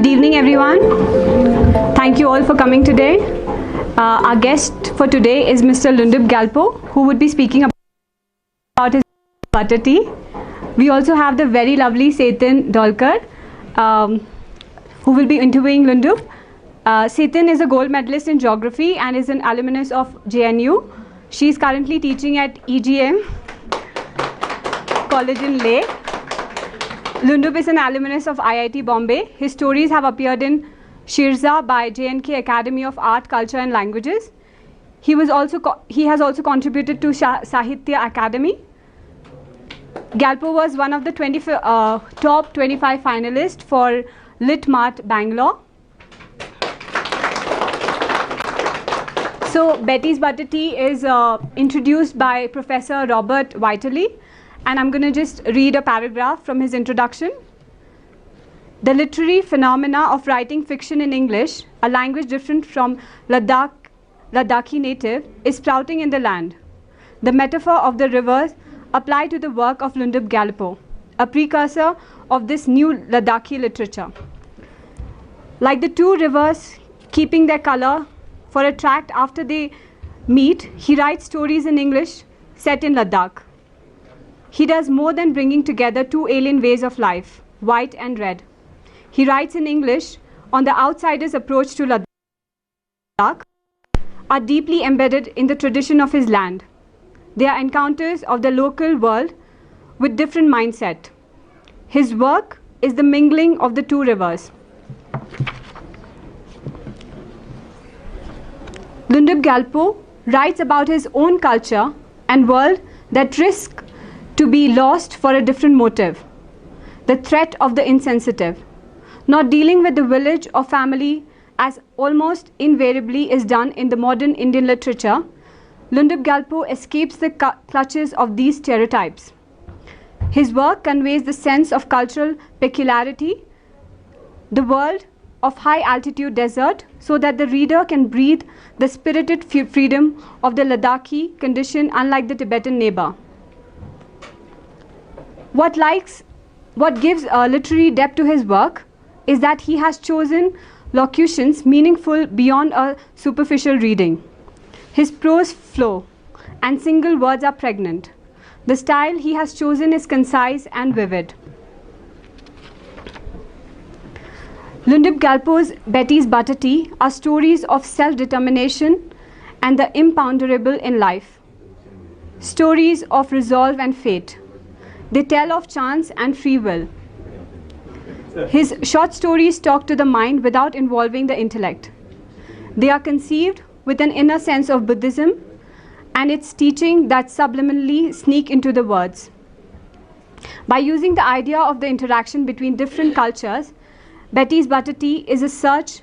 evening, everyone. Thank you all for coming today. Our guest for today is Mr. Lhundup Gyalpo, who would be speaking about his butter tea. We also have the very lovely Setan Dolkar, who will be interviewing Lhundup. Setan is a gold medalist in geography and is an alumnus of JNU. She is currently teaching at EGM College in Leh. Lhundup is an alumnus of IIT Bombay. His stories have appeared in Sheeraza by J&K Academy of Art, Culture and Languages. He has also contributed to Sahitya Academy. Gyalpo was one of the top 25 finalists for LitMart Banglore. So Betty's Butter Tea is introduced by Professor Robert Whiteley, and I'm going to just read a paragraph from his introduction. The literary phenomena of writing fiction in English, a language different from Ladakhi native, is sprouting in the land. The metaphor of the rivers applied to the work of Lhundup Gyalpo, a precursor of this new Ladakhi literature. Like the two rivers keeping their color for a tract after they meet, he writes stories in English set in Ladakh. He does more than bringing together two alien ways of life, white and red. He writes in English on the outsider's approach to Ladakh, are deeply embedded in the tradition of his land. They are encounters of the local world with different mindset. His work is the mingling of the two rivers. Lhundup Gyalpo writes about his own culture and world that risk to be lost for a different motive, the threat of the insensitive. Not dealing with the village or family as almost invariably is done in the modern Indian literature, Lhundup Gyalpo escapes the clutches of these stereotypes. His work conveys the sense of cultural peculiarity, the world of high altitude desert, so that the reader can breathe the spirited freedom of the Ladakhi condition, unlike the Tibetan neighbor. What gives literary depth to his work is that he has chosen locutions meaningful beyond a superficial reading. His prose flow and single words are pregnant. The style he has chosen is concise and vivid. Lhundup Gyalpo's Betty's Butter Tea are stories of self-determination and the imponderable in life. Stories of resolve and fate. They tell of chance and free will. His short stories talk to the mind without involving the intellect. They are conceived with an inner sense of Buddhism and its teaching that subliminally sneak into the words. By using the idea of the interaction between different cultures, Betty's Butter Tea is a search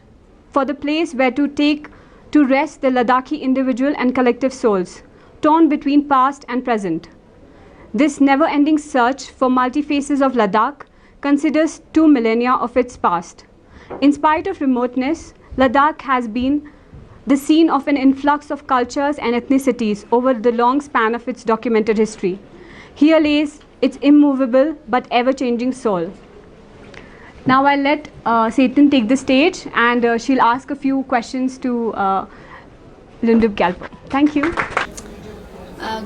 for the place where to take to rest the Ladakhi individual and collective souls, torn between past and present. This never-ending search for multi-faces of Ladakh considers 2 millennia of its past. In spite of remoteness, Ladakh has been the scene of an influx of cultures and ethnicities over the long span of its documented history. Here lays its immovable but ever-changing soul. Now I'll let Setan take the stage, and she'll ask a few questions to Lhundup Gyalpo. Thank you.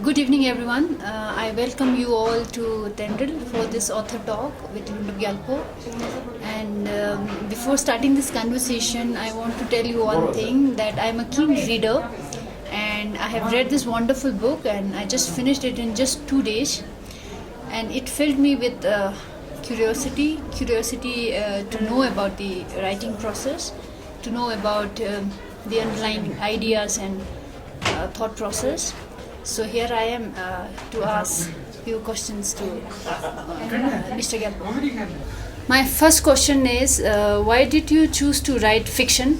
Good evening, everyone. I welcome you all to Tendrel for this author talk with Lhundup Gyalpo. And before starting this conversation, I want to tell you one thing, that I'm a keen reader, and I have read this wonderful book, and I just finished it in just 2 days, and it filled me with curiosity to know about the writing process, to know about the underlying ideas and thought process. So here I am to ask few questions to Mr. Gyalpo. My first question is, why did you choose to write fiction,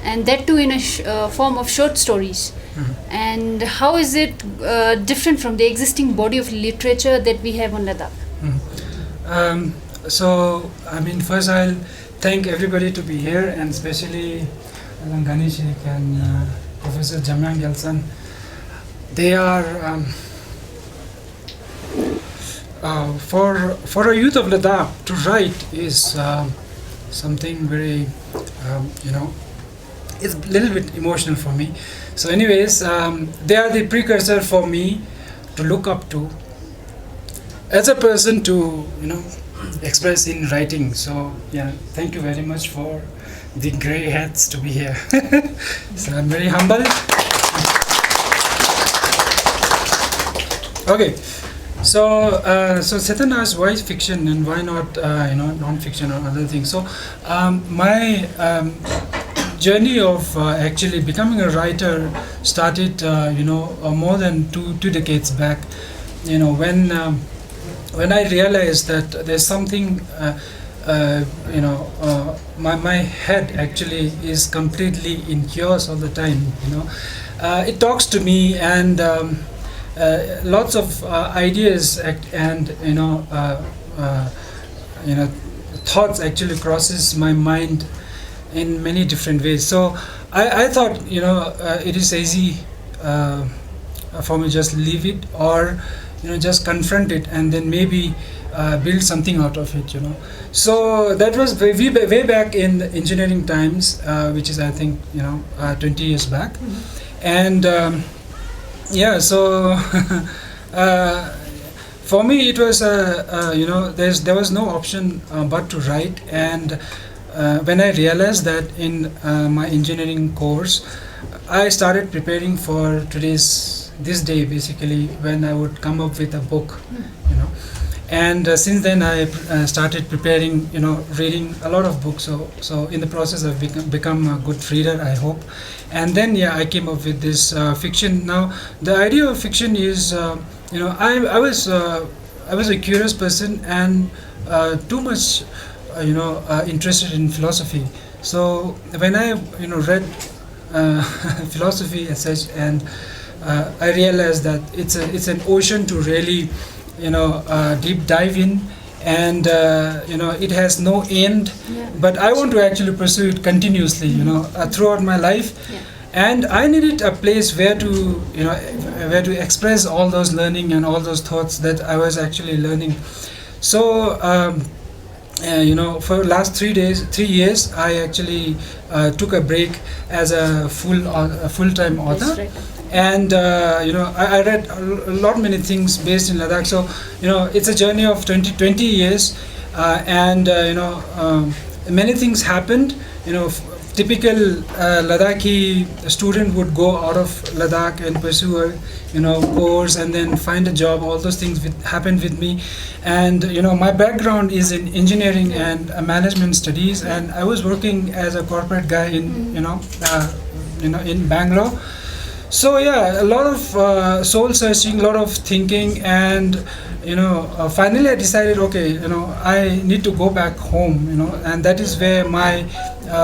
and that too in a form of short stories? Mm-hmm. And how is it different from the existing body of literature that we have on Ladakh? Mm-hmm. First I'll thank everybody to be here, and especially Ganeshik and Professor Jamyang Gelson. They are for a youth of Ladakh to write is something very, it's a little bit emotional for me. So anyways, they are the precursor for me to look up to as a person to, express in writing. So yeah, thank you very much for the grey hats to be here. So I'm very humbled. Okay, so Setan asked why fiction and why not non-fiction or other things. So my journey of actually becoming a writer started more than two decades back. When I realized that there's something my head actually is completely in chaos all the time. It talks to me, and lots of ideas and thoughts actually crosses my mind in many different ways. So I thought it is easy for me just leave it, or just confront it and then maybe build something out of it. So that was way back in the engineering times, which is I think 20 years back. And so for me it was there was no option but to write. And when I realized that in my engineering course, I started preparing for this day basically, when I would come up with a book. And since then I started preparing, reading a lot of books. So in the process I've become a good reader, I hope. And then I came up with this fiction. Now the idea of fiction is I was a curious person and too much interested in philosophy. So when I read philosophy as such, and I realized that it's an ocean to really deep dive in, and it has no end. But I want to actually pursue it continuously throughout my life. And I needed a place where to express all those learning and all those thoughts that I was actually learning. So for last 3 years I actually took a break as a full-time author. And I read many things based in Ladakh. So it's a journey of 20 years, and many things happened. Typical Ladakhi student would go out of Ladakh and pursue a course and then find a job. All those things happened with me. And my background is in engineering and management studies, and I was working as a corporate guy in in Bangalore. So a lot of soul searching, a lot of thinking, and finally I decided, okay, I need to go back home, and that is where my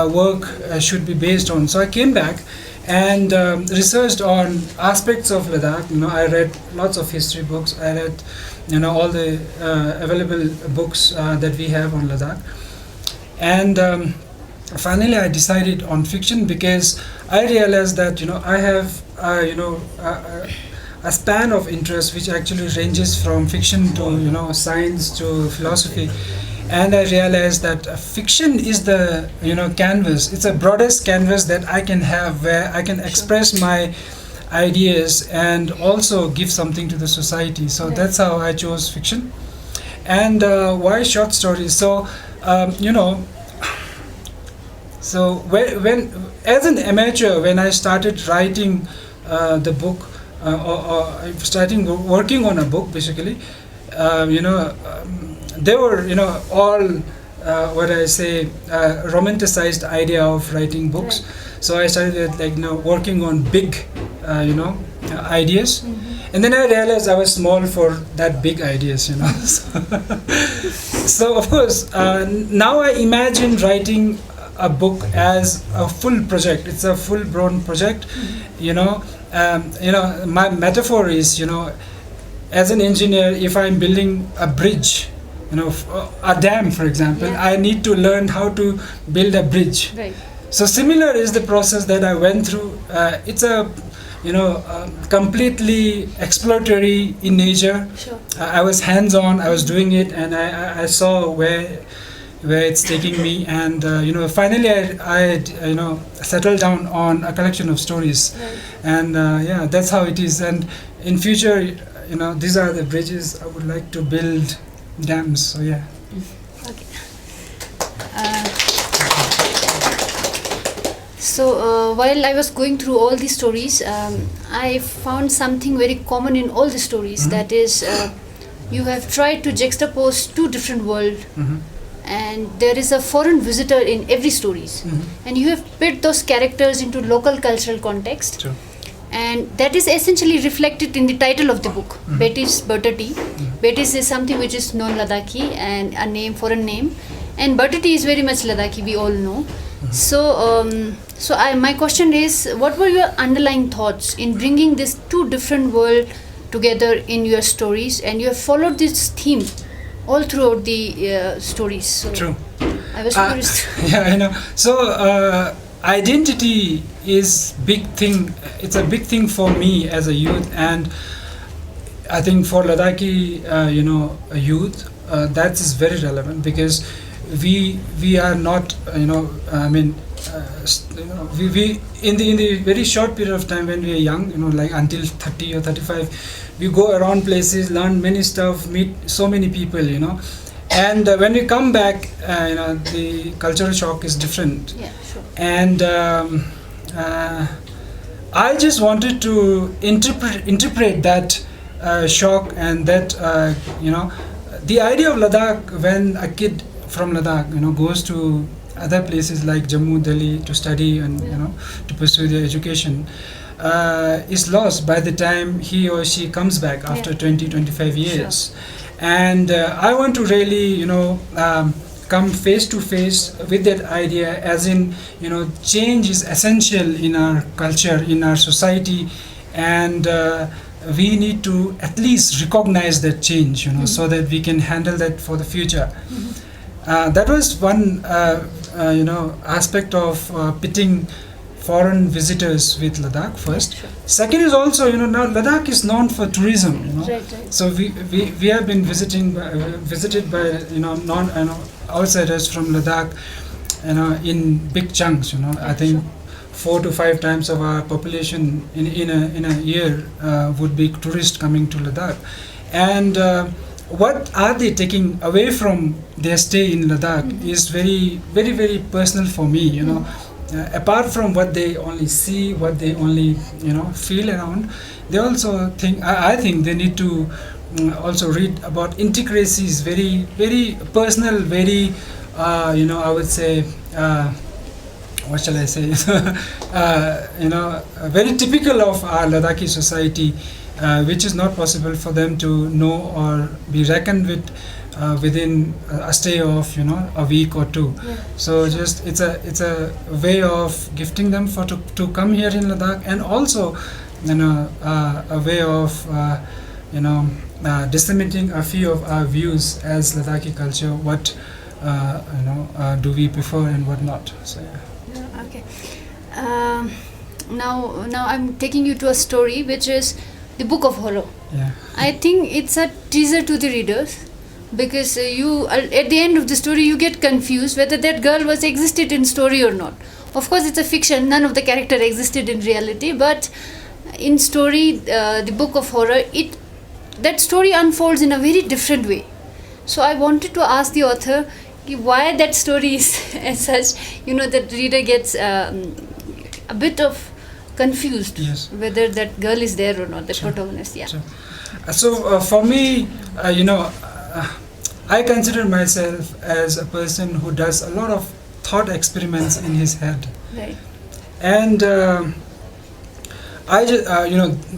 work should be based on. So I came back and researched on aspects of Ladakh. I read lots of history books. I read all the available books that we have on Ladakh, and finally I decided on fiction, because I realized that I have a span of interest which actually ranges from fiction to science to philosophy. And I realized that fiction is the canvas. It's a broadest canvas that I can have, where I can express my ideas and also give something to the society. So that's how I chose fiction. And why short stories? So so when as an amateur, when I started writing the book, or starting working on a book basically, they were all what I say romanticized idea of writing books. So I started working on big ideas. And then I realized I was small for that big ideas, So of course now I imagine writing a book as a full project. It's a full-blown project. My metaphor is, as an engineer, if I'm building a bridge, a dam, for example, I need to learn how to build a bridge. Right. So similar is the process that I went through. It's a completely exploratory in nature. Sure. I was hands-on. I was doing it, and I saw where where it's taking me, and finally I settled down on a collection of stories, and that's how it is. And in future, these are the bridges I would like to build, dams. So yeah. Okay. So while I was going through all these stories, I found something very common in all the stories. That is, you have tried to juxtapose two different worlds, and there is a foreign visitor in every stories, and you have put those characters into local cultural context. True. And that is essentially reflected in the title of the book, Betty's Butterty. Betty's is something which is non-Ladakhi and a name, foreign name, and Butterty is very much Ladakhi, we all know. So, my question is, what were your underlying thoughts in bringing these two different worlds together in your stories? And you have followed this theme all throughout the stories. So True. I was curious. Yeah, I know. So identity is big thing. It's a big thing for me as a youth, and I think for Ladakhi, a youth, that is very relevant, because we are not, we in the very short period of time when we are young, like until 30 or 35, we go around places, learn many stuff, meet so many people, and when we come back, the cultural shock is different. Yeah, sure. And I just wanted to interpret that shock, and that the idea of Ladakh, when a kid from Ladakh goes to other places like Jammu, Delhi to study and to pursue their education, is lost by the time he or she comes back after 20-25 years. Sure. And I want to really come face to face with that idea, as in change is essential in our culture, in our society, and we need to at least recognize that change, so that we can handle that for the future. That was one aspect of pitting foreign visitors with Ladakh first. Sure. Second is also, now Ladakh is known for tourism, Right. So we have been visited by outsiders from Ladakh, in big chunks, I think 4 to 5 times of our population in a year would be tourists coming to Ladakh. And what are they taking away from their stay in Ladakh is very, very, very personal for me, apart from what they only see, what they only feel around, they also think, I think they need to also read about intricacies, very, very personal, very I would say, what shall I say, very typical of our Ladakhi society, which is not possible for them to know or be reckoned with within a stay of a week or two. Yeah. So just it's a way of gifting them to come here in Ladakh, and also a way of disseminating a few of our views as Ladakhi culture, what do we prefer and what not. So yeah. Okay. Now I'm taking you to a story which is the Book of Horror. Yeah. I think it's a teaser to the readers, because you at the end of the story you get confused whether that girl was existed in story or not. Of course, it's a fiction; none of the character existed in reality. But in story, the Book of Horror, that story unfolds in a very different way. So I wanted to ask the author why that story is as such. That reader gets a bit of confused. Yes. Whether that girl is there or not, the Sure. protagonist. Yeah. Sure. So for me, I consider myself as a person who does a lot of thought experiments in his head, Right. and I just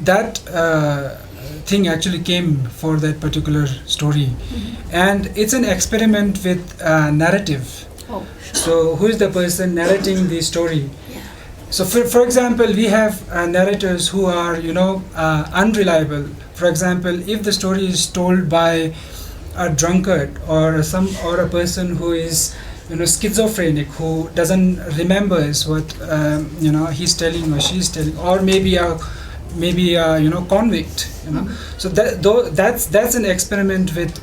that thing actually came for that particular story, and it's an experiment with narrative. Oh, sure. So who is the person narrating the story? Yeah. So for example, we have narrators who are unreliable. For example, if the story is told by a drunkard or a person who is schizophrenic, who doesn't remembers what he's telling or she's telling, or maybe a convict. So that's an experiment with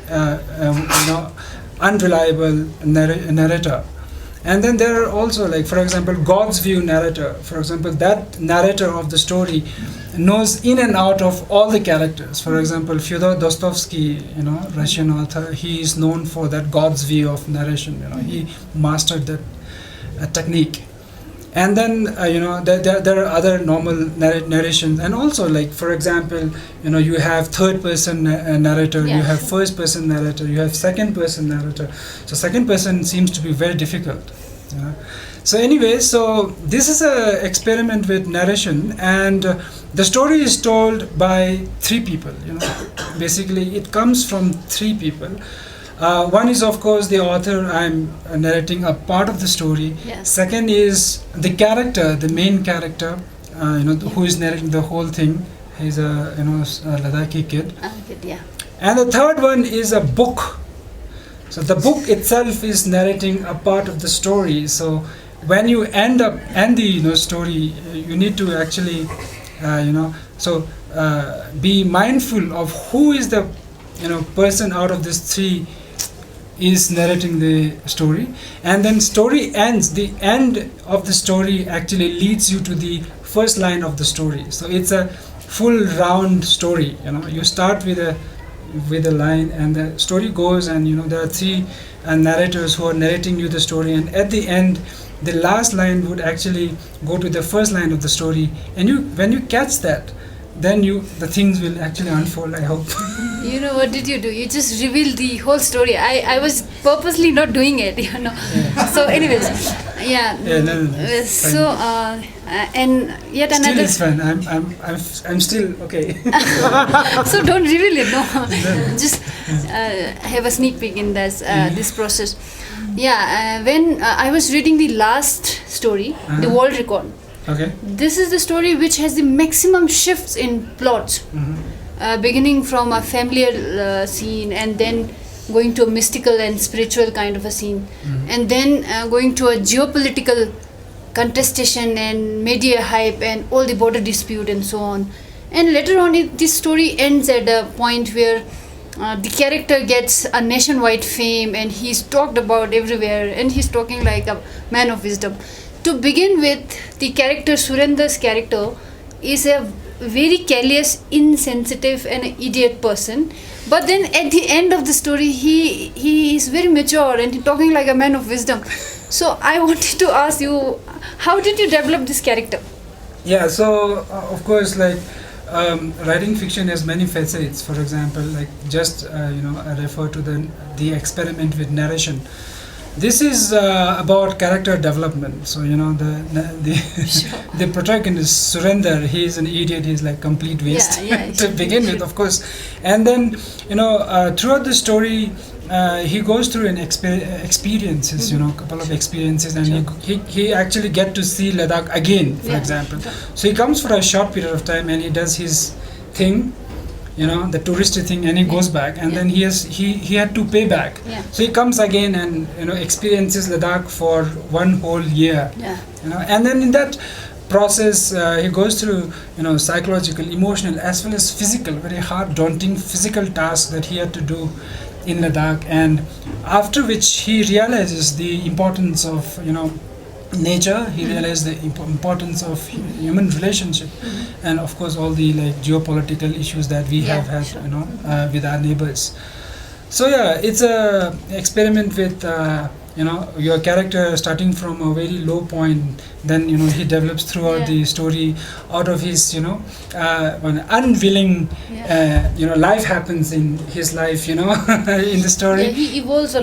unreliable narrator. And then there are also, like, for example, God's view narrator. For example, that narrator of the story knows in and out of all the characters. For example, Fyodor Dostoevsky, Russian author, he is known for that God's view of narration. He mastered that technique. And then there are other normal narrations, and also, like, for example, you have third person narrator, you have first person narrator, you have second person narrator. So second person seems to be very difficult. So anyway, so this is a experiment with narration, and the story is told by three people. Basically it comes from three people. One is, of course, the author. I'm narrating a part of the story. Yes. Second is the character, the main character, who is narrating the whole thing. He's a Ladakhi kid. Yeah. And the third one is a book. So the book itself is narrating a part of the story. So when you end the story, you need to actually be mindful of who is the person out of these three is narrating the story. And then story ends, the end of the story actually leads you to the first line of the story. So it's a full round story. You start with a line, and the story goes, and there are three narrators who are narrating you the story, and at the end the last line would actually go to the first line of the story, and when you catch that, then the things will actually unfold, I hope. What did you do? You just revealed the whole story. I was purposely not doing it, Yeah. So anyways, yeah. No, so and yet still another. it's fine. I'm still okay. So don't reveal it, no. Just have a sneak peek in this process. Yeah, when I was reading the last story, The World Record. Okay. This is the story which has the maximum shifts in plots, beginning from a familiar scene, and then going to a mystical and spiritual kind of a scene, and then going to a geopolitical contestation and media hype and all the border dispute and so on. And later on, this story ends at a point where the character gets a nationwide fame, and he's talked about everywhere, and he's talking like a man of wisdom. To begin with, the character, Surendra's character, is a very careless, insensitive and an idiot person. But then at the end of the story, he is very mature and he's talking like a man of wisdom. So I wanted to ask you, how did you develop this character? Yeah, so of course, like, writing fiction has many facets. For example, like, just I refer to the experiment with narration. This is about character development. So the protagonist, Surendra, he is an idiot. He's like complete waste to begin with, of course. And then throughout the story, he goes through experiences, couple of experiences, and he actually get to see Ladakh again, for example. So he comes for a short period of time, and he does his thing, the touristy thing, and he goes back, and then he had to pay back. So he comes again and experiences Ladakh for one whole year. And then in that process, he goes through psychological, emotional, as well as physical, very hard, daunting physical tasks that he had to do in Ladakh, and after which he realizes the importance of nature. He realized the importance of human relationship, and of course all the geopolitical issues that we have had with our neighbors. So it's a experiment with your character starting from a very low point, then he develops throughout the story out of his when unwilling life happens in his life, in the story. He evolves a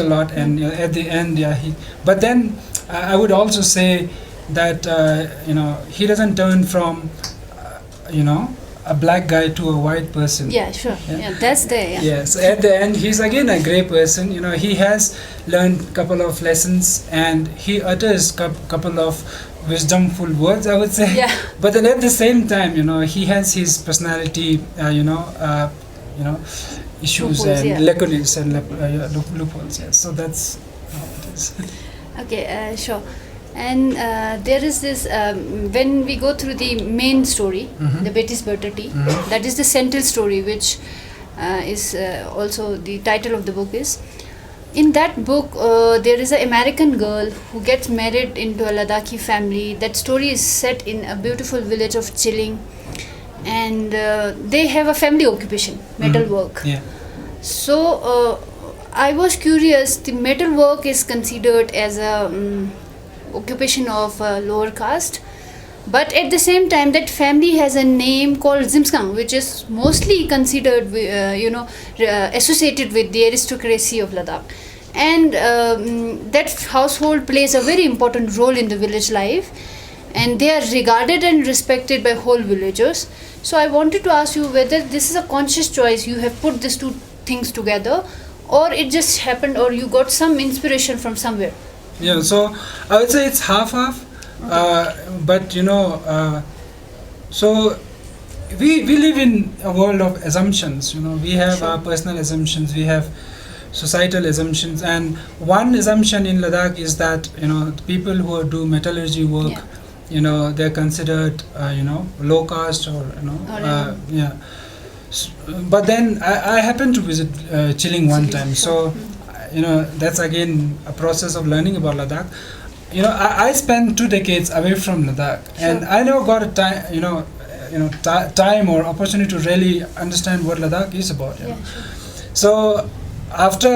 lot. And at the end, but then I would also say that he doesn't turn from a black guy to a white person. That's there. So at the end, he's again a grey person. He has learned a couple of lessons, and he utters couple of wisdomful words, I would say. But then at the same time, he has his personality, issues, loopholes, and lacunae and loopholes. So that's how it is. Okay, sure. And there is this, when we go through the main story, the Betty's Butterty, that is the central story, which is also the title of the book is. In that book, there is an American girl who gets married into a Ladakhi family. That story is set in a beautiful village of Chilling, and they have a family occupation, metal work. Yeah. So I was curious. The metal work is considered as a occupation of lower caste, but at the same time, that family has a name called Zimskang, which is mostly considered, associated with the aristocracy of Ladakh. And that household plays a very important role in the village life, and they are regarded and respected by whole villagers. So I wanted to ask you whether this is a conscious choice, you have put these two things together, or it just happened, or you got some inspiration from somewhere. Yeah, so I would say it's half-half. But so we live in a world of assumptions. We have Sure. our personal assumptions, we have societal assumptions, and one assumption in Ladakh is that the people who do metallurgy work, they're considered low caste, or yeah. But then I happened to visit Chilling one time, so that's again a process of learning about Ladakh. I spent 2 decades away from Ladakh, and I never got a time, time or opportunity to really understand what Ladakh is about. Sure. So after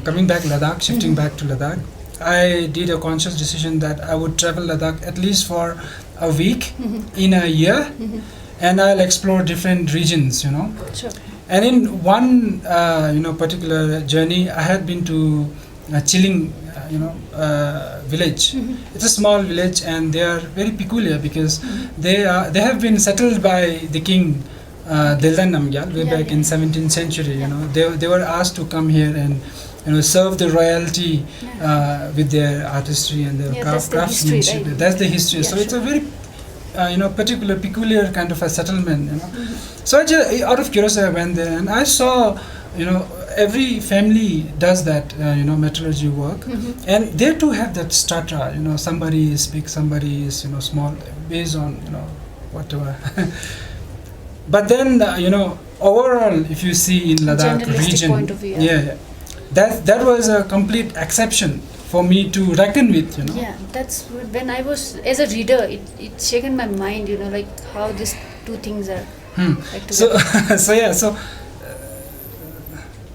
coming back Ladakh, shifting back to Ladakh, I did a conscious decision that I would travel Ladakh at least for a week in a year, and I'll explore different regions. Sure. And in one particular journey, I had been to Chilling village. It's a small village, and they are very peculiar because they have been settled by the king Dildan Namgyal way back in 17th century. They were asked to come here and serve the royalty with their artistry and their craftsmanship. Right? That's the history. So it's a very peculiar kind of a settlement. So I just, out of curiosity, I went there and I saw every family does that metallurgy work, and they too have that strata. Somebody is big, somebody is small, based on whatever. But then overall, if you see in Ladakh region, point of view, that was a complete exception for me to reckon with. Yeah, that's when I was as a reader, it shaken my mind. Like how these two things are. Like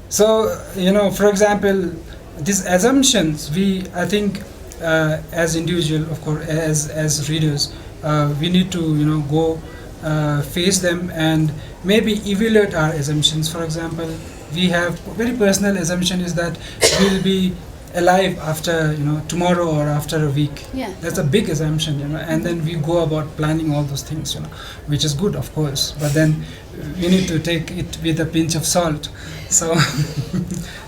So for example, these assumptions, I think as individual, of course, as readers, we need to go face them and maybe evaluate our assumptions. For example, we have very personal assumption is that we will be alive after tomorrow or after a week. Yeah. That's a big assumption, and then we go about planning all those things, which is good, of course, but then we need to take it with a pinch of salt. So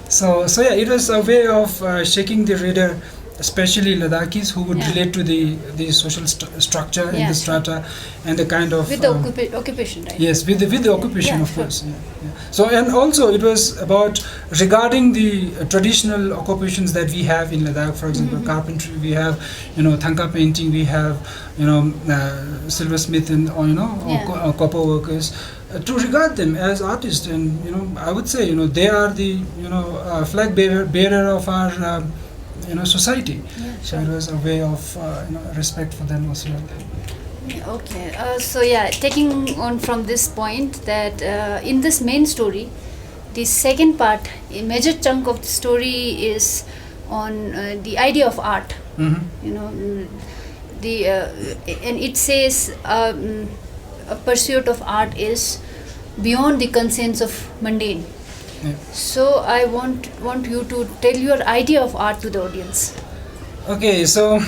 so yeah, it was a way of shaking the reader, especially Ladakhis who would relate to the social structure and the strata and the kind of with the occupation, right? Yes, with the occupation, of sure. course. Yeah. So, and also it was about regarding the traditional occupations that we have in Ladakh. For example, carpentry, we have thanka painting, we have silversmith and or copper workers. To regard them as artists, and I would say they are the flag bearer of our society. Yeah, So sure. it was a way of respect for them as well. Okay, so taking on from this point that in this main story, the second part, a major chunk of the story is on the idea of art. And it says a pursuit of art is beyond the concerns of mundane. Yeah. So I want you to tell your idea of art to the audience. Okay, so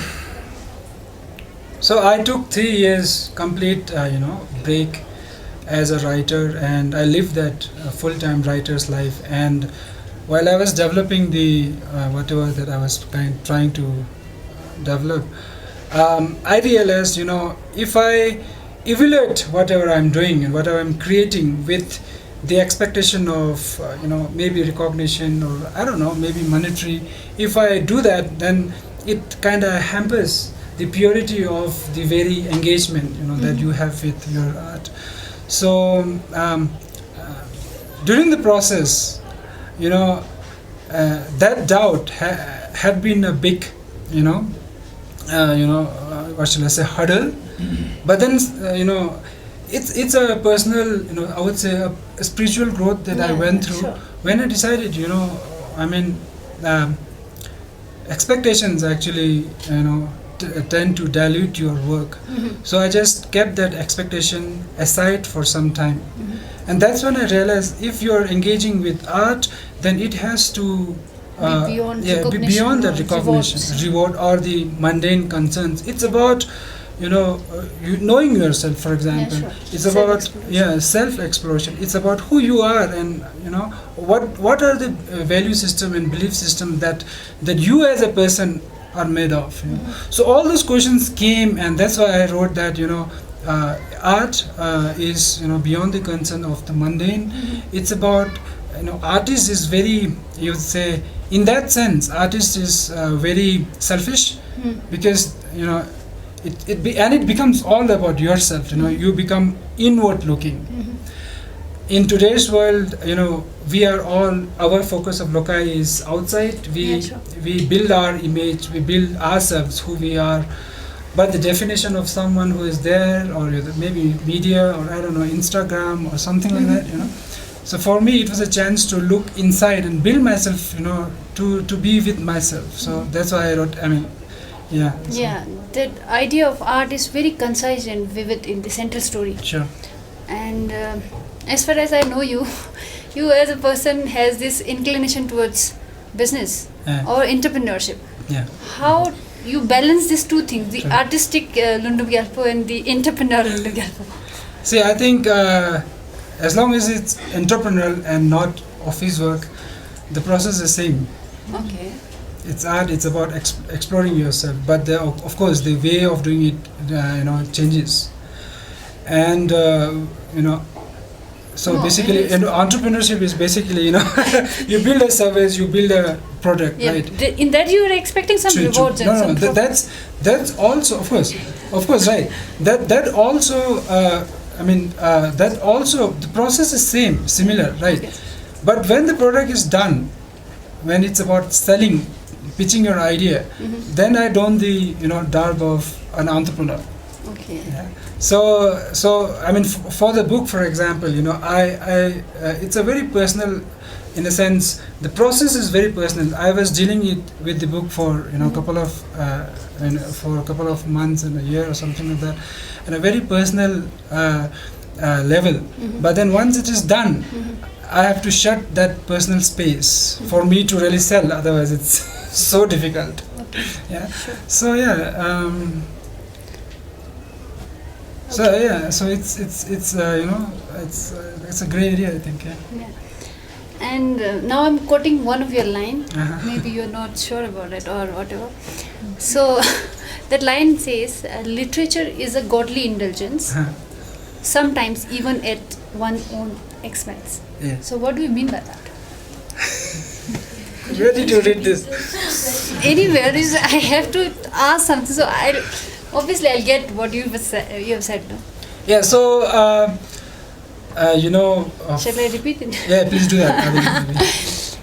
I took 3 years complete, break as a writer, and I lived that full-time writer's life. And while I was developing the whatever that I was trying to develop, I realized, if I evaluate whatever I'm doing and whatever I'm creating with the expectation of, maybe recognition or I don't know, maybe monetary, if I do that, then it kind of hampers the purity of the very engagement that you have with your art. So during the process, that doubt had been a big, what shall I say, hurdle. But then, it's a personal, I would say a spiritual growth that I went through when I decided, expectations actually, tend to dilute your work. So I just kept that expectation aside for some time. And that's when I realized if you're engaging with art, then it has to be beyond the recognition, reward or the mundane concerns. It's about you knowing yourself, for example. It's about self-exploration. It's about who you are, and what are the value system and belief system that you as a person are made of. So all those questions came, and that's why I wrote that art is beyond the concern of the mundane. It's about artist is very, you would say, in that sense, artist is very selfish, because it becomes all about yourself. You become inward looking. In today's world, we are all, our focus of Lokai is outside. We build our image, we build ourselves, who we are. But the definition of someone who is there, or maybe media, or I don't know, Instagram or something like that, So for me, it was a chance to look inside and build myself, to be with myself. So that's why I wrote. That idea of art is very concise and vivid in the central story. Sure. And as far as I know you, you as a person has this inclination towards business or entrepreneurship. Yeah. How you balance these two things, the artistic Lhundup Gyalpo and the entrepreneurial Lhundup Gyalpo? See, I think as long as it's entrepreneurial and not office work, the process is the same. Okay. It's art. It's about exploring yourself, but of course the way of doing it, changes. And so basically, entrepreneurship is basically, you build a service, you build a product, right? In that you are expecting some rewards. That's also, of course, right. That also, that also, the process is similar, right? Okay. But when the product is done, when it's about selling, pitching your idea, then I don the garb of an entrepreneur. Okay. Yeah. So for the book, for example, I it's a very personal, in a sense, the process is very personal. I was dealing with the book for a couple of months and a year or something like that, and a very personal level. But then once it is done, I have to shut that personal space for me to really sell. Otherwise, it's so difficult. Okay. Yeah. Sure. So yeah. So it's it's a great idea, I think. Yeah. And now I'm quoting one of your line. Maybe you're not sure about it or whatever. So that line says, "Literature is a godly indulgence, sometimes even at one's own expense." Yeah. So what do you mean by that? Where did you read this? Anywhere. I have to ask something. So obviously I'll get what you have said. No? Yeah. So shall I repeat it? Yeah, please do that.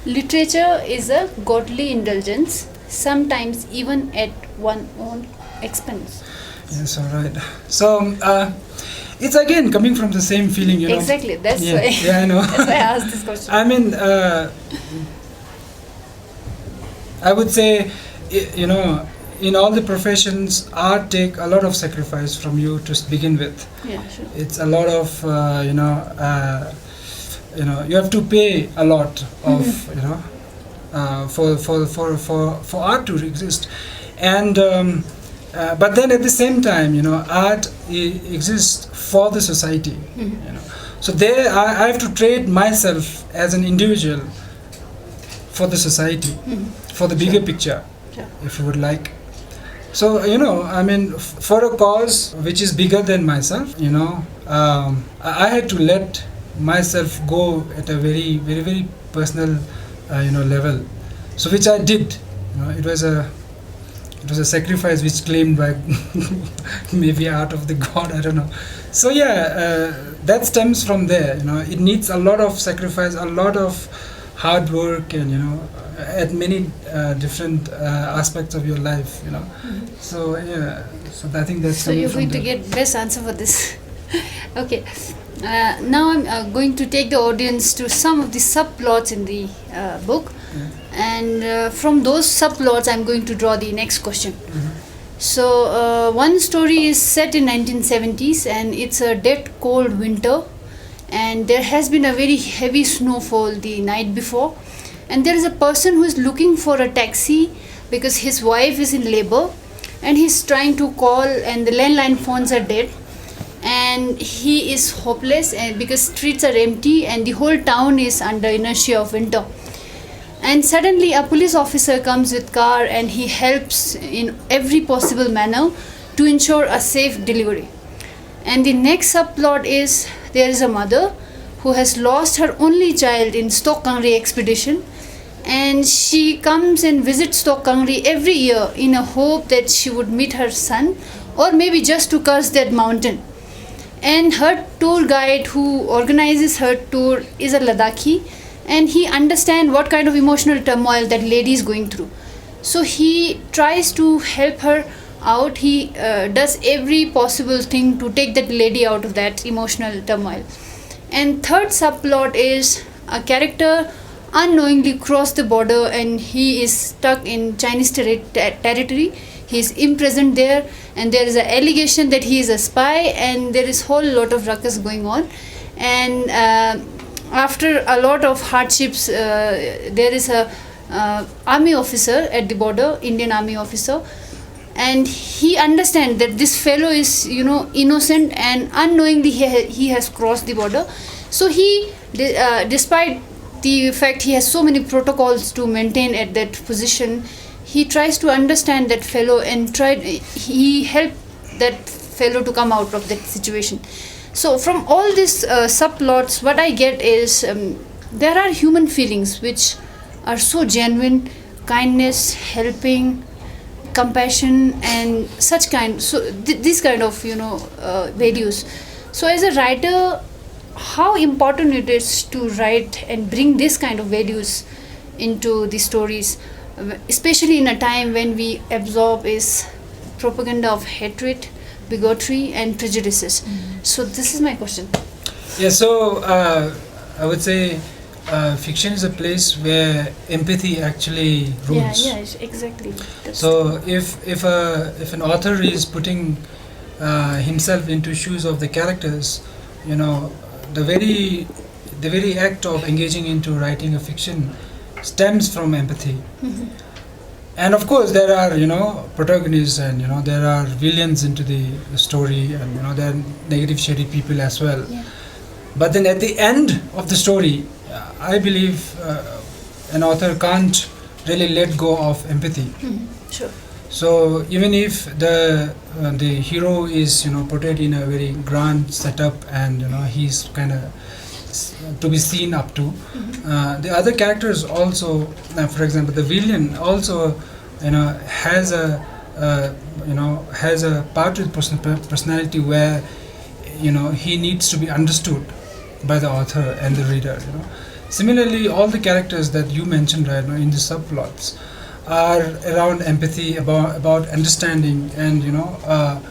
Literature is a godly indulgence, sometimes even at one's own expense. Yes, all right. So it's again coming from the same feeling, Exactly. That's why. Yeah, I know. That's why I asked this question. I mean, I would say, in all the professions, art take a lot of sacrifice from you to begin with. Yeah, sure. It's a lot of, you have to pay a lot of, for art to exist, and but then at the same time, art exists for the society. So there, I have to trade myself as an individual for the society, for the bigger picture, if you would like. So, for a cause which is bigger than myself, I had to let myself go at a very, very, very personal, level. So, which I did. It was a sacrifice which claimed by maybe art of the god, I don't know. So yeah, that stems from there. It needs a lot of sacrifice, a lot of hard work, and at many different aspects of your life, you know. So yeah, so I think that's. So you're going to get best answer for this. Okay. Now I'm going to take the audience to some of the subplots in the book, and from those subplots I'm going to draw the next question. So one story is set in 1970s, and it's a dead cold winter, and there has been a very heavy snowfall the night before, and there is a person who is looking for a taxi because his wife is in labor, and he's trying to call, and the landline phones are dead, and he is hopeless, and because streets are empty and the whole town is under inertia of winter. And suddenly a police officer comes with car, and he helps in every possible manner to ensure a safe delivery. And the next subplot is there is a mother who has lost her only child in Stok Kangri expedition, and she comes and visits Stok Kangri every year in a hope that she would meet her son, or maybe just to curse that mountain. And her tour guide who organizes her tour is a Ladakhi, and he understands what kind of emotional turmoil that lady is going through. So he tries to help her out. He does every possible thing to take that lady out of that emotional turmoil. And third subplot is a character unknowingly crossed the border, and he is stuck in Chinese territory. He is imprisoned there, and there is an allegation that he is a spy, and there is whole lot of ruckus going on. And after a lot of hardships, there is a army officer at the border, Indian army officer, and he understands that this fellow is, you know, innocent, and unknowingly he has crossed the border. So he, despite the fact he has so many protocols to maintain at that position, he tries to understand that fellow, and he helped that fellow to come out of that situation. So from all these subplots, what I get is there are human feelings which are so genuine: kindness, helping, compassion, and such kind. So this kind of, you know, values. So as a writer, how important it is to write and bring this kind of values into the stories, especially in a time when we absorb is propaganda of hatred, bigotry, and prejudices. So this is my question. Yeah, so I would say fiction is a place where empathy actually rules. Yeah, exactly. So if an author is putting himself into shoes of the characters, you know, the very act of engaging into writing a fiction stems from empathy. And of course there are, you know, protagonists, and you know there are villains into the story, and you know there are negative shady people as well. But then at the end of the story, I believe an author can't really let go of empathy. Sure. So even if the hero is, you know, portrayed in a very grand setup, and you know he's kind of to be seen up to, the other characters also, for example the villain also, you know, has a part of personality where, you know, he needs to be understood by the author and the reader, you know. Similarly, all the characters that you mentioned right now in the subplots are around empathy, about understanding, and you know,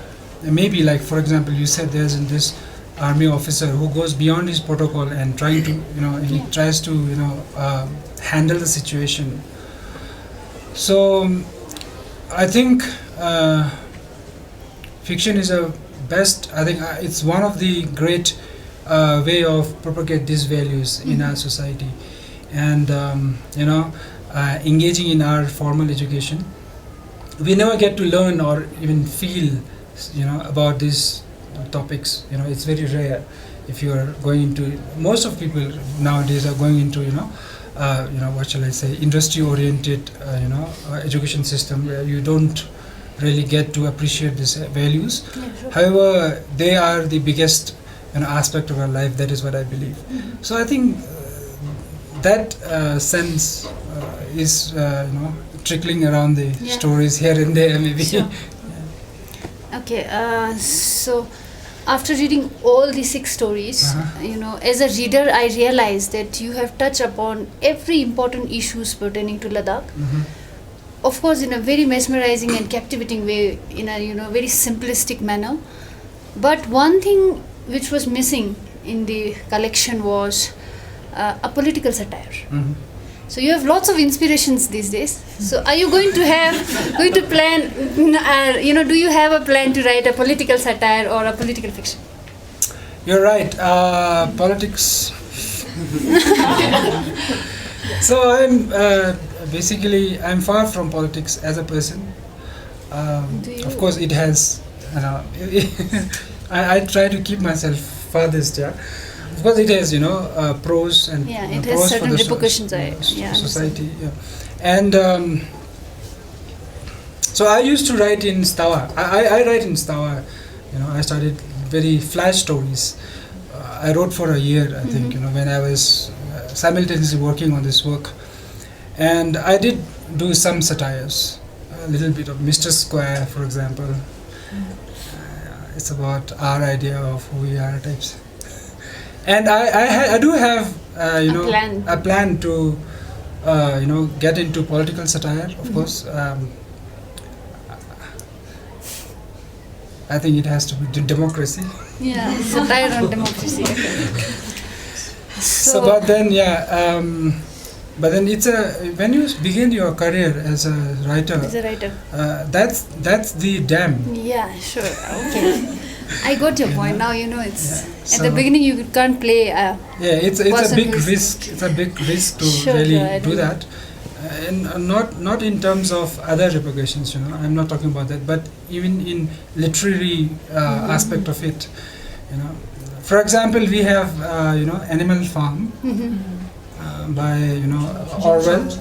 maybe like for example you said there's this army officer who goes beyond his protocol and trying to, you know, he tries to, you know, handle the situation. So I think fiction is a best, I think it's one of the great way of propagate these values in our society. And you know, engaging in our formal education, we never get to learn or even feel, you know, about these topics. You know, it's very rare. If you are going into, most of people nowadays are going into, you know, what shall I say, industry-oriented, education system where you don't really get to appreciate these values. Yeah, sure. However, they are the biggest, aspect of our life. That is what I believe. So I think that sense is, trickling around the stories here and there, maybe. Sure. Okay, so after reading all the 6 stories, as a reader, I realized that you have touched upon every important issues pertaining to Ladakh. Of course, in a very mesmerizing and captivating way, in a very simplistic manner. But one thing which was missing in the collection was a political satire. So you have lots of inspirations these days. So are you going to plan, do you have a plan to write a political satire or a political fiction? You're right. Politics. So I'm far from politics as a person. Of course, it has. I try to keep myself farthest. Yeah. Of course, it has, pros and it pros has certain for the repercussions. society. Yeah. And so I used to write in Stawa. I write in Stawa. I started very flash stories. I wrote for a year, I think, when I was simultaneously working on this work. And I did do some satires, a little bit of Mr. Square, for example. It's about our idea of who we are types. And I do have, a plan to, get into political satire, of course. I think it has to be democracy. Yeah, satire on democracy. So, but then, it's when you begin your career as a writer. That's the dam. Yeah, sure. Okay. I got your point. Now it's at the beginning you can't play. It's a big risk. It's a big risk to really do that, and not in terms of other repercussions. I'm not talking about that, but even in literary aspect of it. For example, we have Animal Farm by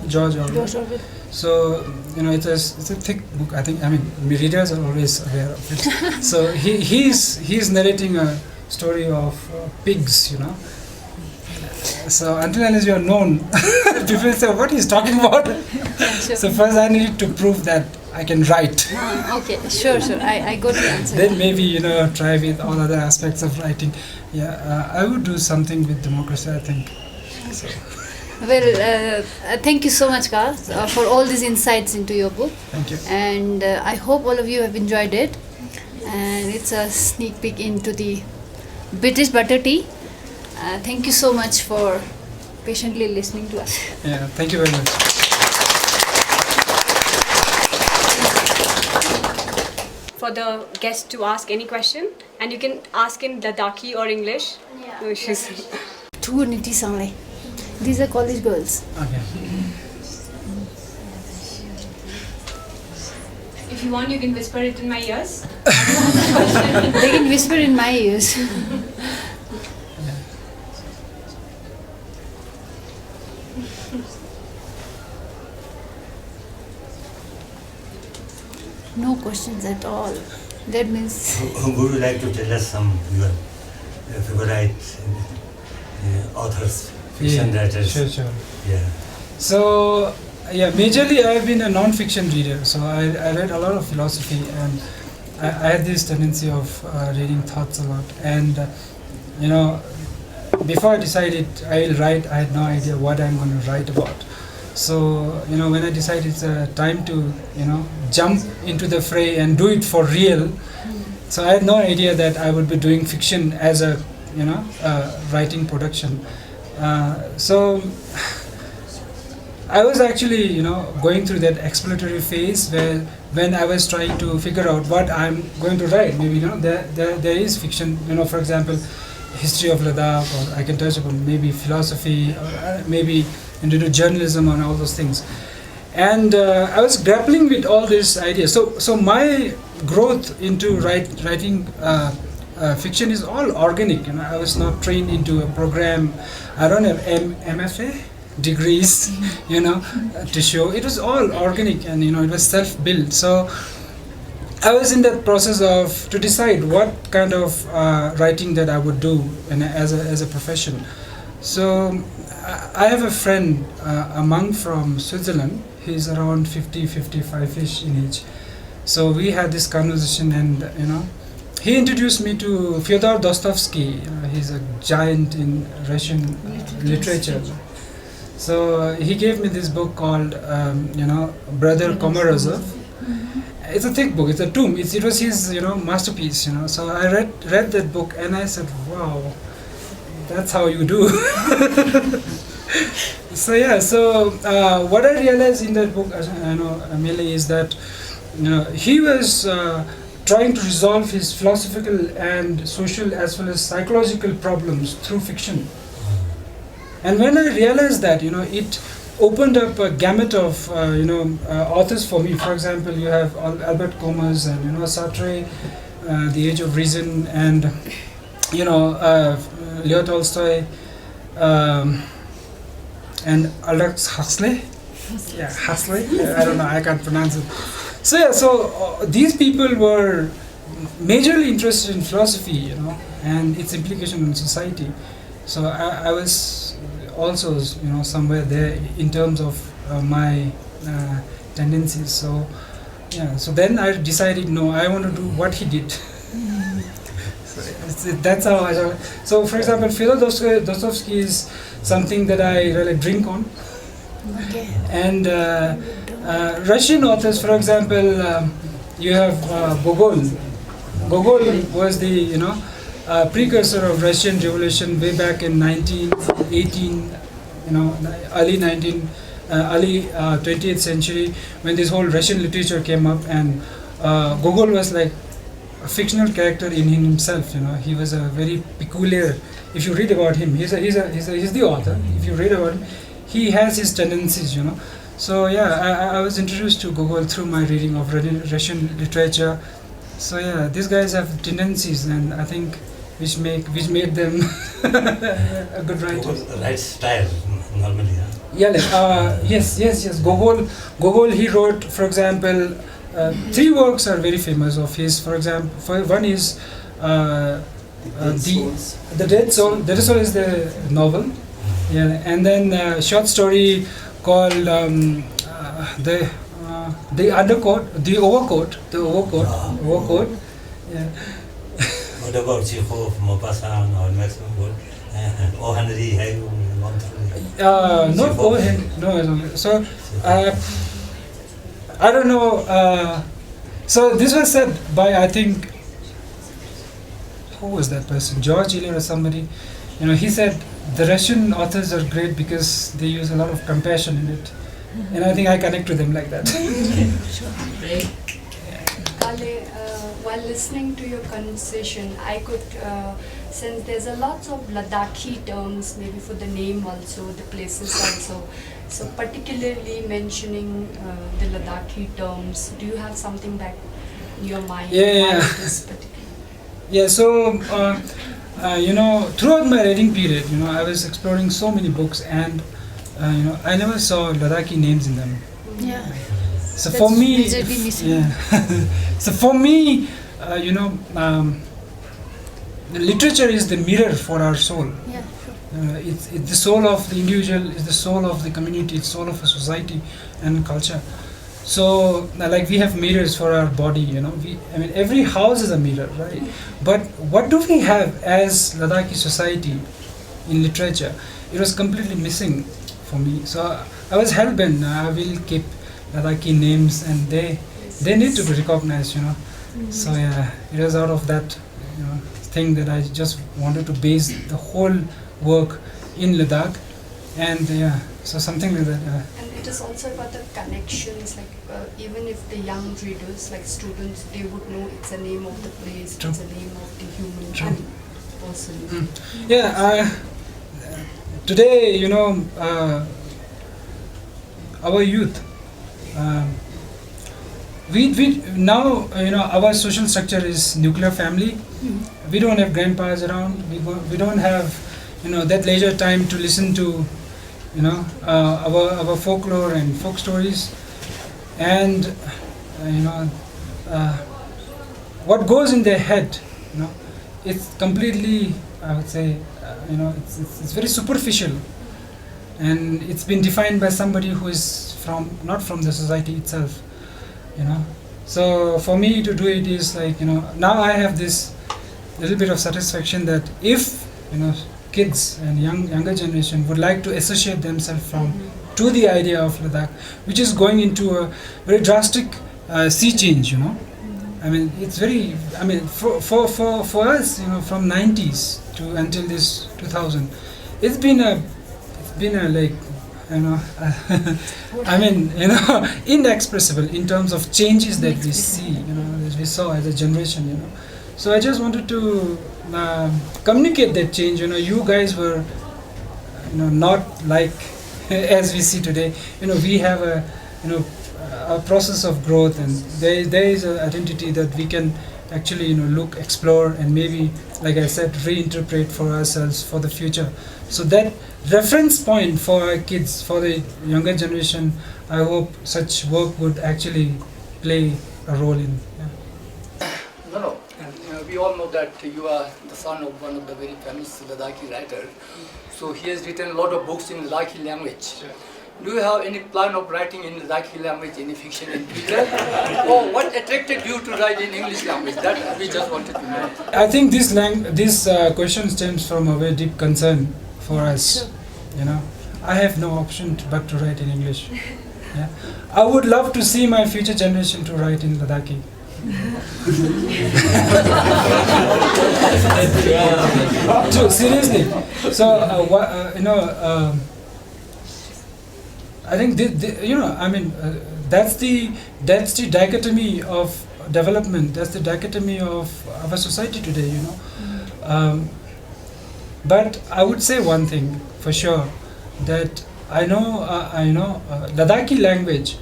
George Orwell. So it's a thick book. I mean readers are always aware of it. So he's narrating a story of pigs. So until unless you are known, people say what he's talking about. So first I need to prove that I can write. Okay, sure. I got the answer. Then maybe try with all other aspects of writing. I would do something with democracy, I think. So. Well, thank you so much, Carl, for all these insights into your book. Thank you. And I hope all of you have enjoyed it. And it's a sneak peek into the British butter tea. Thank you so much for patiently listening to us. Yeah, thank you very much. For the guest to ask any question, and you can ask in Ladakhi or English. Yeah. No issues. These are college girls. Okay. If you want, you can whisper it in my ears. They can whisper in my ears. No questions at all. That means... Would you like to tell us some your favorite authors, fiction writers? Sure. Yeah. So, majorly I've been a non-fiction reader. So I read a lot of philosophy, and I had this tendency of reading thoughts a lot. And, before I decided I will write, I had no idea what I'm going to write about. So, when I decided it's time to, jump into the fray and do it for real, so I had no idea that I would be doing fiction as a, writing production. So, I was actually, going through that exploratory phase where when I was trying to figure out what I'm going to write. Maybe, there is fiction, for example, history of Ladakh, or I can touch upon maybe philosophy, or maybe into journalism and all those things. And I was grappling with all these ideas. So my growth into writing fiction is all organic. I was not trained into a program. I don't have MFA degrees, to show. It was all organic, and it was self-built. So I was in that process to decide what kind of writing that I would do as a profession. So I have a friend, a monk from Switzerland. He's around 50, 55-ish in age. So we had this conversation, and he introduced me to Fyodor Dostoevsky. He's a giant in Russian literature. So he gave me this book called, Brother Kamarozov. It's a thick book. It's a tome. It was his, masterpiece. So I read that book and I said, wow, that's how you do. So what I realized in that book, Amelia, is that he was trying to resolve his philosophical and social as well as psychological problems through fiction. And when I realized that, it opened up a gamut of authors for me. For example, you have Albert Camus and Sartre, The Age of Reason, and Leo Tolstoy, and Aldous Huxley. Yeah, Huxley. I don't know. I can't pronounce it. So these people were majorly interested in philosophy, and its implication on society. So I was also, somewhere there in terms of my tendencies. So then I decided, no, I want to do what he did. So that's how I. So, for example, Fyodor Dostoevsky is something that I really drink on. Okay. And Russian authors, for example, you have Gogol. Gogol was the precursor of Russian Revolution way back in 1918, early 20th century, when this whole Russian literature came up, and Gogol was like a fictional character in himself. He was a very peculiar. If you read about him, he's the author. If you read about him, he has his tendencies. So I was introduced to Gogol through my reading of Russian literature. So these guys have tendencies, and I think which made them a good writer. Right style normally. Yes. Gogol, he wrote, for example, 3 works are very famous of his. For example, one is the Dead Soul. The Dead Soul is the novel. Yeah, and then a short story called the Overcoat. Yeah. What about Chekhov, Maupassant, or Maximum Gold? O. Henry, have you gone through? Not O. Henry. No. So I don't know. So this was said by, I think, who was that person? George Eliot or somebody. He said the Russian authors are great because they use a lot of compassion in it, and I think I connect to them like that. Sure. Great. Kale, while listening to your conversation, I could sense there's a lot of Ladakhi terms, maybe for the name also, the places also. So particularly mentioning the Ladakhi terms, do you have something back in your mind? Yeah. Why this particular? Yeah, so throughout my reading period, I was exploring so many books, and I never saw Ladakhi names in them. Yeah. So That's for me, majorly missing. So for me, the literature is the mirror for our soul. Yeah, sure. It's the soul of the individual, it's the soul of the community, it's the soul of a society and culture. So, like we have mirrors for our body, every house is a mirror, right? But what do we have as Ladakhi society in literature? It was completely missing for me. So I was hell-bent. I will keep Ladakhi names, and they need to be recognized, So it was out of that, thing that I just wanted to base the whole work in Ladakh, and so something like that. And it is also about the connections, like even if the young readers, like students, they would know it's the name of the place, True. it's the name of the human True. person. Today, our youth, we now, our social structure is nuclear family. We don't have grandpas around. We don't have, that leisure time to listen to, our folklore and folk stories, and what goes in their head, it's completely, I would say, it's very superficial, and it's been defined by somebody who is not from the society itself, So for me to do it is like, now I have this little bit of satisfaction that if, kids and younger generation would like to associate themselves to the idea of Ladakh, which is going into a very drastic sea change, I mean, it's very, for us, from 90s to until this 2000, it's been a like, inexpressible in terms of changes that we see, that we saw as a generation, So I just wanted to communicate that change. You guys were, not like as we see today. We have a process of growth, and there is an identity that we can actually, look, explore, and maybe, like I said, reinterpret for ourselves for the future. So that reference point for our kids, for the younger generation, I hope such work would actually play a role in. No. We all know that you are the son of one of the very famous Ladakhi writers. So he has written a lot of books in Ladakhi language. Do you have any plan of writing in Ladakhi language, any fiction in future? Or what attracted you to write in English language? That we just wanted to know. I think this question stems from a very deep concern for us. I have no option but to write in English. Yeah. I would love to see my future generation to write in Ladakhi. True, seriously. So I think that's the dichotomy of development. That's the dichotomy of our society today. But I would say one thing for sure, that I know Ladakhi language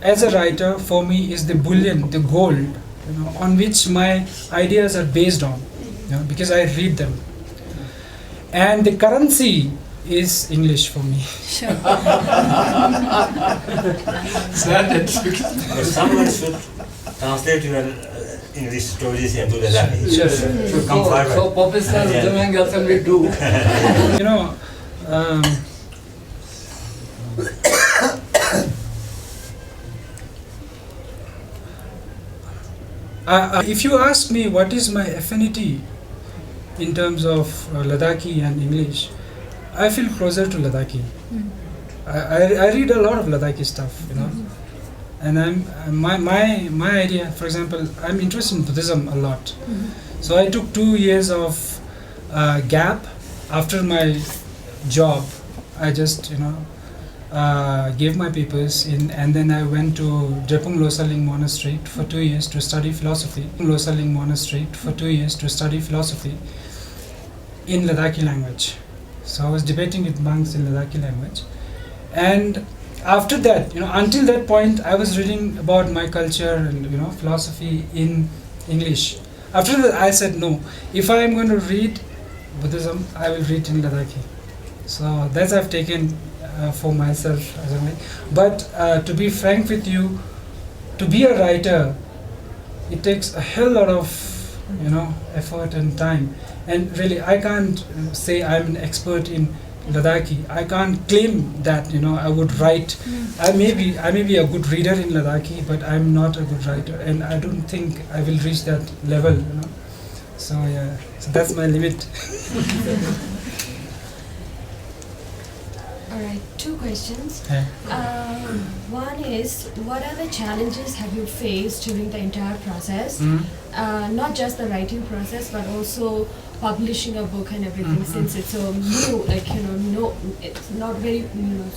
as a writer for me is the bullion, the gold, on which my ideas are based on, because I read them, and the currency is English for me. Sure. Someone should translate your English stories into Ladakhi. Sure. Should come forward. So Professor Jamangalson will do. If you ask me what is my affinity in terms of Ladakhi and English, I feel closer to Ladakhi. I read a lot of Ladakhi stuff, and my idea, for example, I'm interested in Buddhism a lot. So I took 2 years of gap after my job. I just gave my papers in, and then I went to Drepung Losaling Monastery for 2 years to study philosophy. Losaling Monastery for 2 years to study philosophy in Ladakhi language. So I was debating with monks in Ladakhi language, and after that, until that point, I was reading about my culture and philosophy in English. After that, I said no. If I am going to read Buddhism, I will read in Ladakhi. So that's I've taken for myself. But to be frank with you, to be a writer, it takes a hell lot of effort and time. And really, I can't say I'm an expert in Ladakhi. I can't claim that I would write. I may be a good reader in Ladakhi, but I'm not a good writer, and I don't think I will reach that level. So yeah, so that's my limit. All right, 2 questions. Yeah. One is, what are the challenges have you faced during the entire process? Not just the writing process, but also publishing a book and everything, since it's so new, it's not very,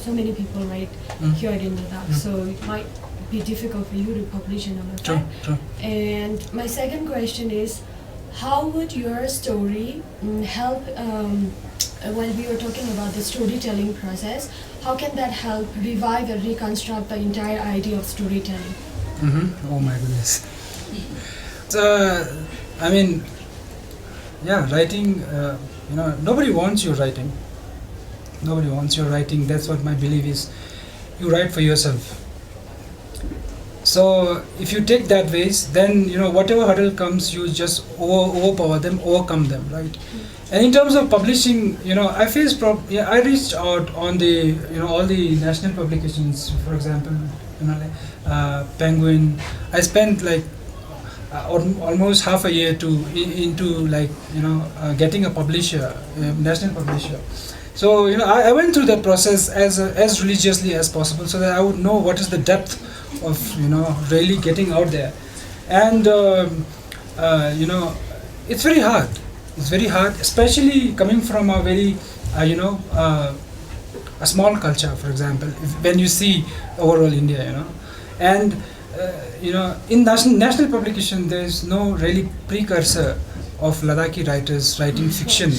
so many people write here in Ladakh, so it might be difficult for you to publish in all of that. True. And my second question is, how would your story help, when we were talking about the storytelling process, how can that help revive and reconstruct the entire idea of storytelling? Oh my goodness. Writing, nobody wants you writing. Nobody wants you writing. That's what my belief is. You write for yourself. So if you take that ways, then whatever hurdle comes, you just overpower them, overcome them, right? And in terms of publishing, I faced I reached out on the all the national publications, for example, Penguin. I spent like almost half a year into like getting a publisher, national publisher. So I went through that process as religiously as possible, so that I would know what is the depth of really getting out there. And it's very hard. It's very hard, especially coming from a very a small culture, for example. When you see overall India, and in national publication, there is no really precursor of Ladakhi writers writing fiction.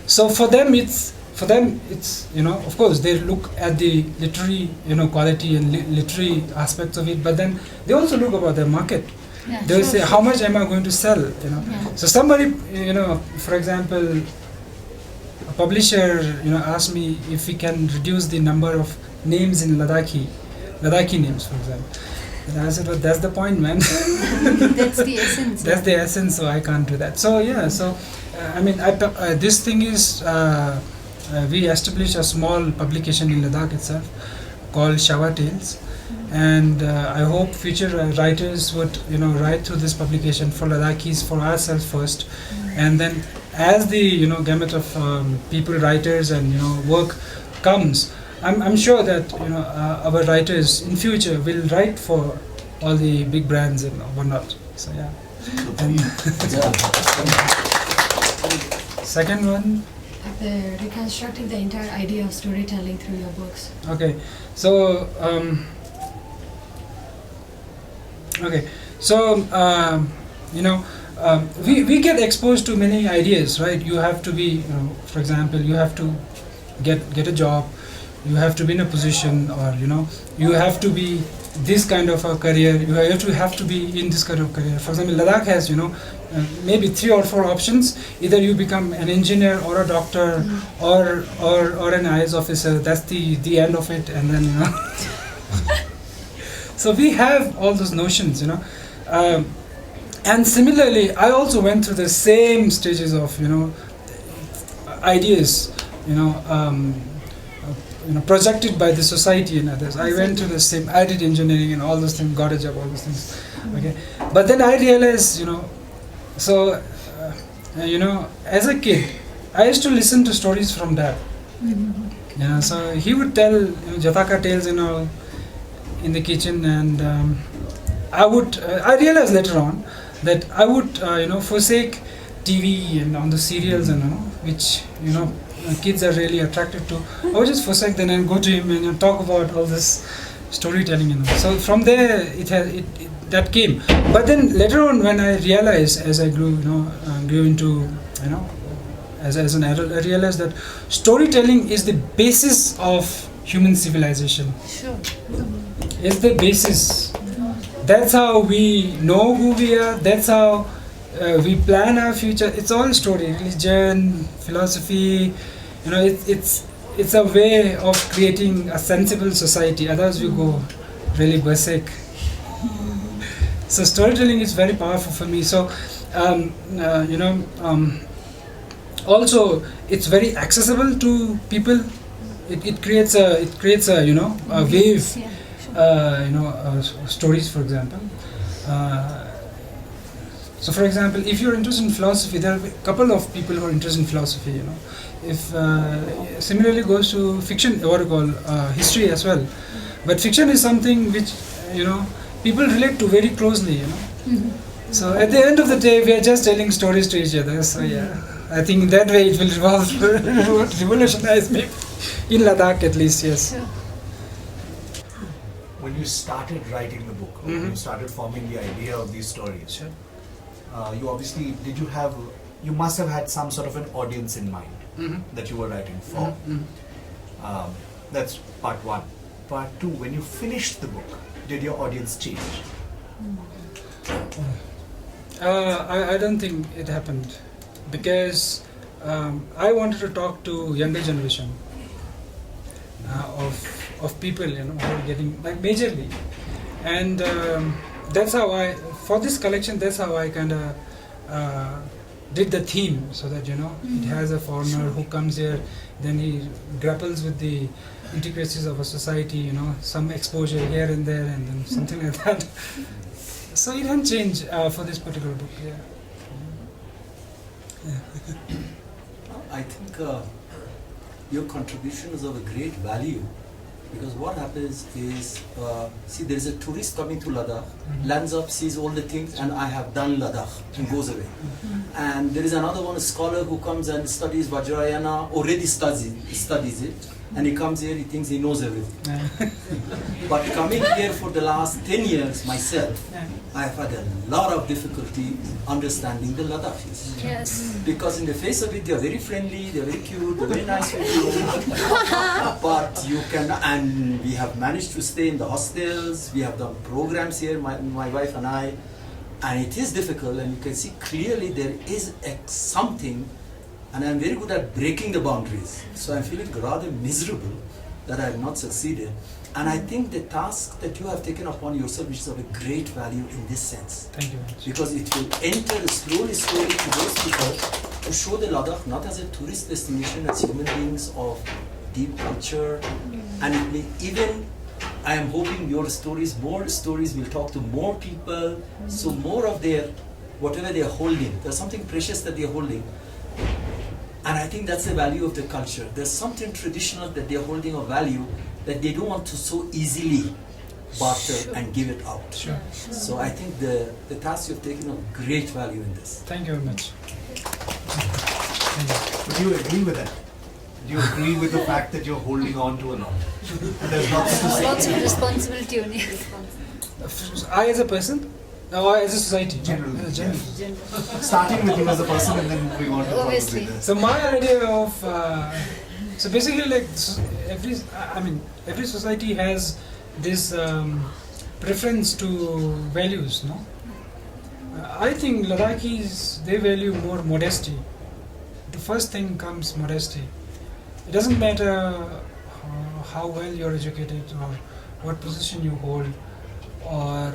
So for them it's of course they look at the literary quality and literary aspects of it, but then they also look about their market. They will say, how much am I going to sell? So somebody, for example, a publisher asked me if we can reduce the number of names in Ladakhi names, for example. And I said, well, that's the point, man. That's the essence. That's the essence, so I can't do that. So this thing is, we established a small publication in Ladakh itself called Stawa Tales, and I hope future writers would write through this publication for Ladakhis, for ourselves first, and then as the gamut of people, writers and work comes, I'm sure that our writers in future will write for all the big brands and whatnot. So yeah. And second one. The reconstructing the entire idea of storytelling through your books. Okay, so we get exposed to many ideas, right? You have to be, for example, you have to get a job, you have to be in a position, or you have to be this kind of a career, you have to be in this kind of career. For example, Ladakh has maybe 3 or 4 options. Either you become an engineer or a doctor or an IAS officer. That's the end of it, and then so we have all those notions, and similarly I also went through the same stages of ideas projected by the society and others. I went to the same, I did engineering and all those things, got a job, all those things. Okay, but then I realized, as a kid, I used to listen to stories from Dad. So he would tell Jataka tales and all in the kitchen, and I realized later on that I would forsake TV and on the serials and which kids are really attracted to. I would just forsake them and go to him and talk about all this storytelling So from there that came. But then later on, when I realized, as I grew into as an adult, I realized that storytelling is the basis of human civilization. Sure. It's the basis. That's how we know who we are. That's how we plan our future. It's all story, religion, philosophy. It's a way of creating a sensible society. Otherwise, we go really basic. So storytelling is very powerful for me. So also it's very accessible to people. It creates a wave. Stories, for example. So for example, if you're interested in philosophy, there are a couple of people who are interested in philosophy, If similarly goes to fiction, what you call history as well. But fiction is something which, people relate to very closely, So at the end of the day, we are just telling stories to each other. So yeah, I think that way it will revolutionize me, in Ladakh at least, yes. Sure. When you started writing the book, or when you started forming the idea of these stories, Sure. you obviously, you must have had some sort of an audience in mind that you were writing for. That's part one. Part two, when you finished the book, did your audience change? I don't think it happened, because I wanted to talk to younger generation of people, who are getting, like, majorly, and that's how for this collection, that's how I kind of did the theme, so that it has a foreigner who comes here, then he grapples with the intricacies of a society, you know, some exposure here and there, and then something like that. So it didn't change for this particular book. I think your contribution is of a great value, because what happens is, see, there is a tourist coming to Ladakh, lands up, sees all the things, and I have done Ladakh, and goes away. And there is another one, a scholar who comes and studies Vajrayana, already studies it, and he comes here, he thinks he knows everything. But coming here for the last 10 years myself, I have had a lot of difficulty understanding the Ladakhis. Yes. Because in the face of it, they are very friendly, they are very cute, they are very nice with you. But you can, and we have managed to stay in the hostels, we have done programs here, my wife and I, and it is difficult, and you can see clearly there is something, and I'm very good at breaking the boundaries. So I'm feeling rather miserable that I have not succeeded. And I think the task that you have taken upon yourself is of a great value in this sense. Thank you very much. Because it will enter slowly to those people to show the Ladakh not as a tourist destination, as human beings of deep culture. And it may even, I am hoping more stories will talk to more people, so more of their, whatever they are holding, there's something precious that they are holding. And I think that's the value of the culture. There's something traditional that they are holding of value that they don't want to so easily barter and give it out. Sure. So I think the task you've taken of great value in this. Thank you very much. But do you agree with that? Do you agree with the fact that you're holding on to a lot? And there's lots to say. Lots of responsibility on you. I as a person, or as a society? Generally, As a general. Starting with you as a person and then moving on to Obviously. probably So my idea of so basically, like every society has this preference to values, no? I think Ladakhis, they value more modesty. The first thing comes modesty. It doesn't matter how well you're educated or what position you hold, or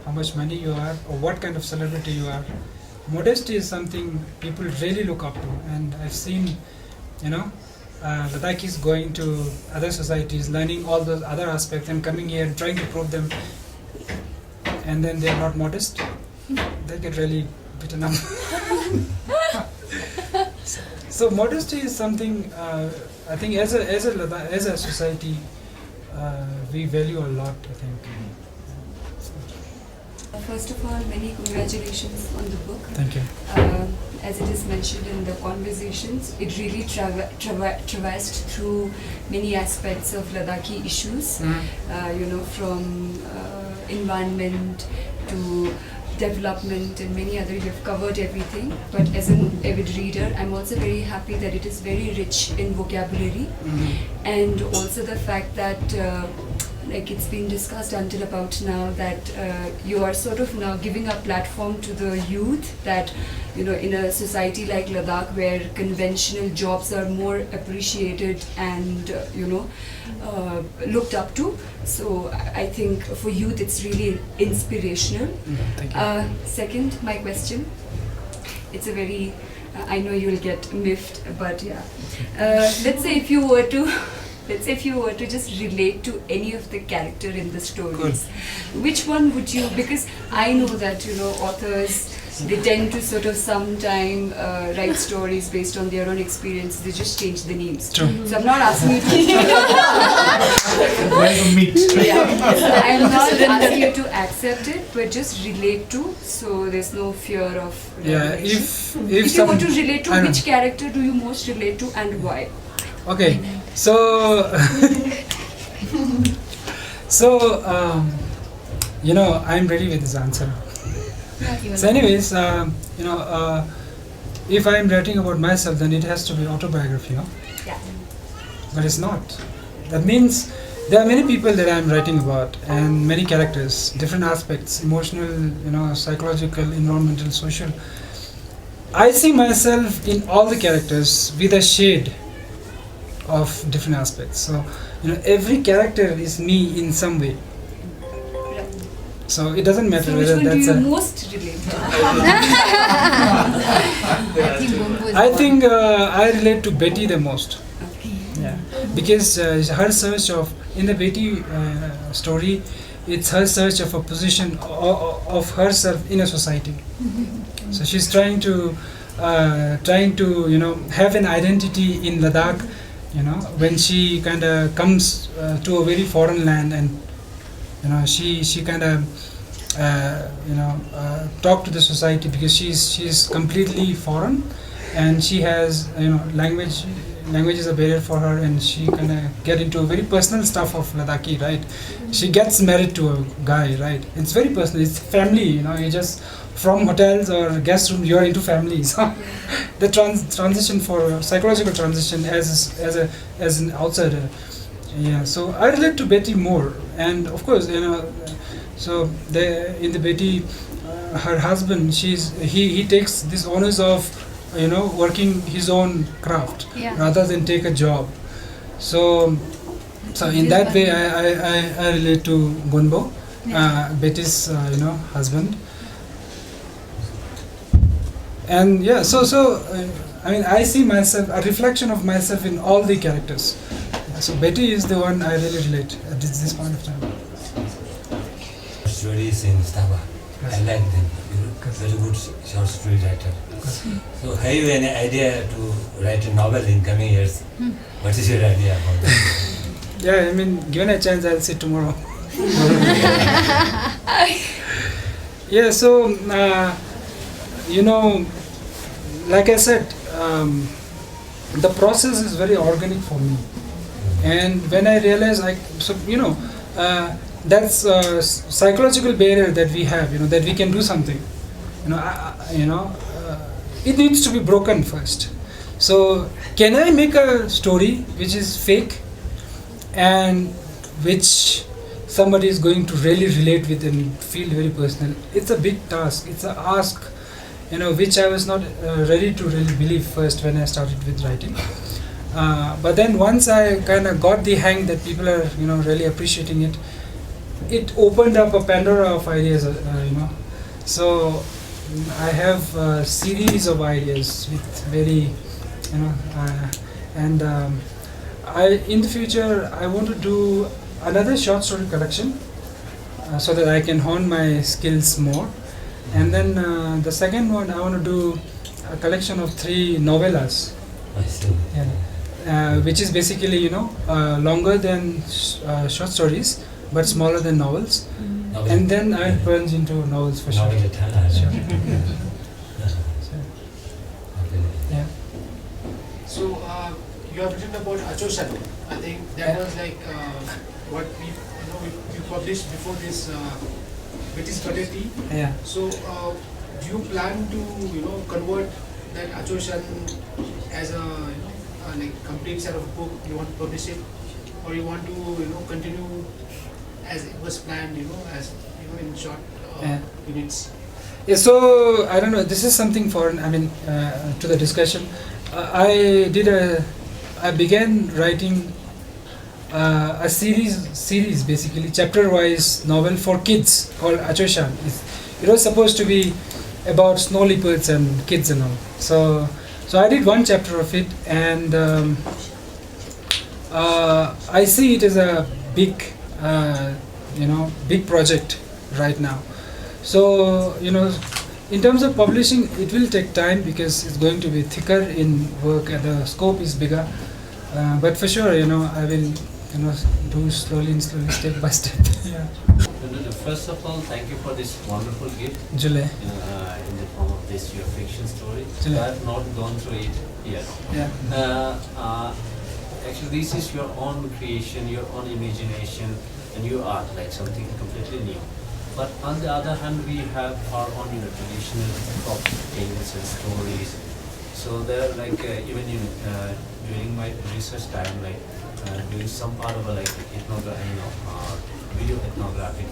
how much money you are, or what kind of celebrity you are. Modesty is something people really look up to, and I've seen, Ladakhis going to other societies, learning all those other aspects, and coming here and trying to prove them, and then they're not modest. They get really beaten up. So modesty is something I think as a society we value a lot, I think. First of all, many congratulations on the book. Thank you. As it is mentioned in the conversations, it really traversed through many aspects of Ladakhi issues, from environment to development and many other. You've covered everything, but as an avid reader, I'm also very happy that it is very rich in vocabulary, and also the fact that like it's been discussed until about now, that you are sort of now giving a platform to the youth, that in a society like Ladakh where conventional jobs are more appreciated and looked up to. So I think for youth it's really inspirational. Thank you. Second, my question, it's a very I know you'll get miffed, but yeah, let's say if you were to just relate to any of the character in the stories, which one would you, because I know that authors, they tend to sort of sometime write stories based on their own experience. They just change the names. True. So I'm not asking you to Where's the meat? Yeah. I'm not asking you to accept it, but just relate to, so there's no fear of revelation. If you want to relate to, which character do you most relate to and why? Okay, so I'm ready with this answer. So anyways, if I'm writing about myself, then it has to be autobiography, Yeah. But it's not. That means there are many people that I'm writing about, and many characters, different aspects, emotional, psychological, environmental, social. I see myself in all the characters with a shade of different aspects. So, every character is me in some way. So it doesn't matter So whether which one that's do you most relate to? I think I relate to Betty the most. Okay. Yeah, because her search of, in the Beti story, it's her search of a position of herself in a society. So she's trying to have an identity in Ladakh, when she kind of comes to a very foreign land, and she kind of talk to the society, because she's completely foreign, and she has language is a barrier for her, and she kind of get into a very personal stuff of Ladakhi, right? She gets married to a guy, right? It's very personal. It's family, you just from hotels or guest room, you're into families. The transition for psychological transition as an outsider. Yeah, so I relate to Betty more, and of course, so in the Betty, her husband, he takes this honors of working his own craft rather than take a job. So in that way, I relate to Gunbo, Betty's husband. And yeah, I see myself, a reflection of myself in all the characters. So Betty is the one I really relate at this point of time. Stories in Stawa, I like them. Very good short story writer. So have you any idea to write a novel in coming years? What is your idea about that? Yeah, given a chance, I'll see tomorrow. Yeah, so like I said, the process is very organic for me, and when I realize, that's a psychological barrier that we have, that we can do something, it needs to be broken first. So can I make a story which is fake and which somebody is going to really relate with and feel very personal? It's a big task. It's a ask, which I was not ready to really believe first when I started with writing. But then once I kind of got the hang that people are, really appreciating it, it opened up a Pandora of ideas, So I have a series of ideas with very, and in the future I want to do another short story collection so that I can hone my skills more. And then the second one, I want to do a collection of 3 novellas. I see. Yeah. Which is basically, longer than short stories, but smaller than novels. And then I'll plunge into novels for sure. Sure. Yeah. So you have written about Achoshan. I think that was like what we published before this British Kadeti. Yeah. So do you plan to convert that Achoshan as a like complete set of book? You want to publish it, or you want to continue as it was planned, as in short units? Yeah, so I don't know, this is something foreign, to the discussion. I began writing a series basically, chapter-wise novel for kids called Achoshan. It was supposed to be about snow leopards and kids and all. So I did one chapter of it, and I see it as a big project right now. So in terms of publishing, it will take time because it's going to be thicker in work and the scope is bigger. But for sure, I will do slowly, step by step. Yeah. First of all, thank you for this wonderful gift. July. In the form of this your fiction story. July. I have not gone through it yet. Yeah. Actually, this is your own creation, your own imagination, and you are like something completely new. But on the other hand, we have our own traditional folk tales and stories. So there, like even during my research time, doing some part of video ethnographic,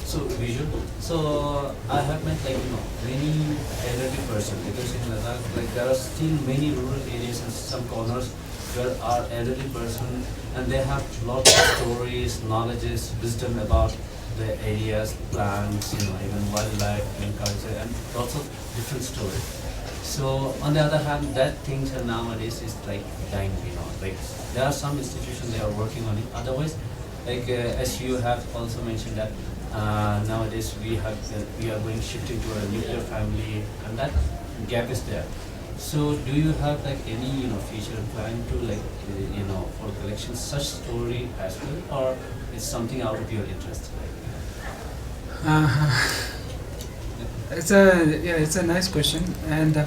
so visual. So I have met many elderly persons, because in Ladakh there are still many rural areas and some corners where are elderly persons, and they have lots of stories, knowledges, wisdom about the areas, plants, even wildlife and culture, and lots of different stories. So on the other hand, that things are nowadays is like dying, like there are some institutions they are working on it. Otherwise, like as you have also mentioned that nowadays we are going shifting to a nuclear family, and that gap is there. So do you have like any future plan to like for collection such story as well, or it's something out of your interest? It's a nice question, and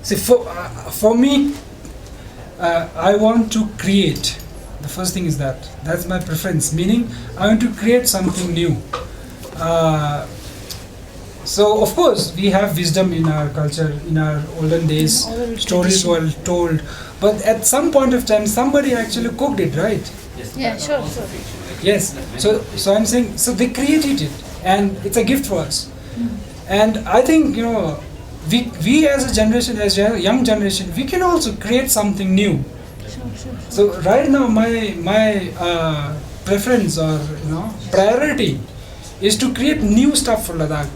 see, for me, I want to create. The first thing is that's my preference. Meaning, I want to create something new. So of course, we have wisdom in our culture. In our olden days, stories were told, but at some point of time, somebody actually cooked it, right? Yes. Yeah, sure. Yes. So I'm saying, so they created it, and it's a gift for us. And I think we as a generation, as a young generation, we can also create something new. So right now, my preference or priority is to create new stuff for Ladakh.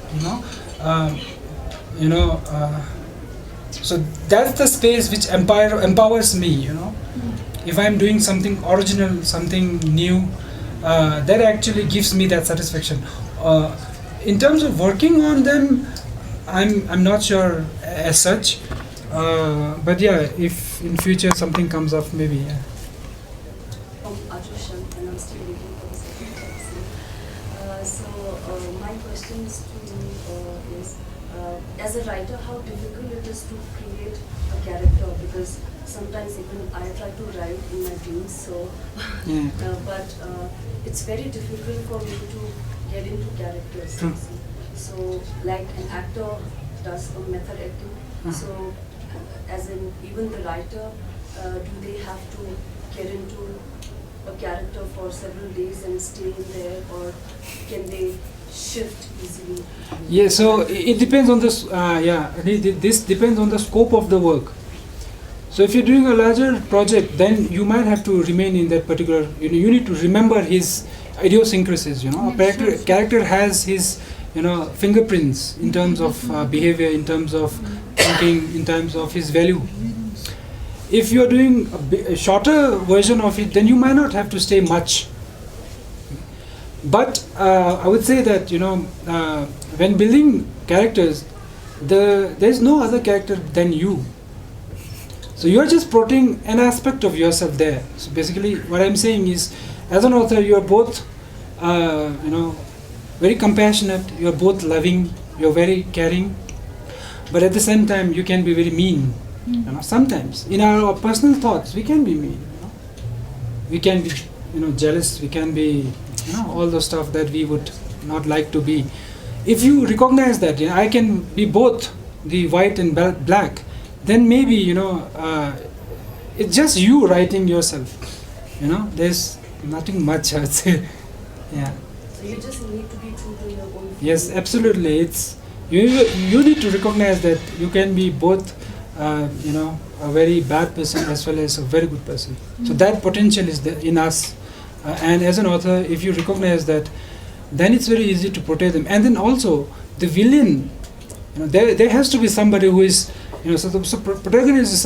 So that's the space which empowers me. If I'm doing something original, something new, that actually gives me that satisfaction. In terms of working on them, I'm not sure as such, but yeah, if in future something comes up, maybe. Yeah. And I'm still waiting for the second question. So my question is to you is, as a writer, how difficult it is to create a character, because sometimes even I try to write in my dreams, so but it's very difficult for me to get into characters. True. So like an actor does a method acting, so as in even the writer, do they have to get into a character for several days and stay in there, or can they shift easily? Yeah, so it depends on this. This depends on the scope of the work. So if you're doing a larger project, then you might have to remain in that particular. You need to remember his idiosyncrasies. A character has his fingerprints in terms of behavior, in terms of thinking, in terms of his value. If you are doing a shorter version of it, then you might not have to stay much. But I would say that when building characters, there's no other character than you. So you are just putting an aspect of yourself there. So basically, what I'm saying is, as an author, you are both, very compassionate. You are both loving. You are very caring. But at the same time, you can be very mean. Sometimes in our personal thoughts, we can be mean. We can be, jealous. We can be, all the stuff that we would not like to be. If you recognize that I can be both the white and black, then maybe it's just you writing yourself. There's nothing much, I would say. Yeah. So you just need to be true to your own. Yes, absolutely. It's you need to recognize that you can be both. A very bad person as well as a very good person. So that potential is there in us, and as an author, if you recognize that, then it's very easy to portray them. And then also the villain, there has to be somebody who is, so the protagonist is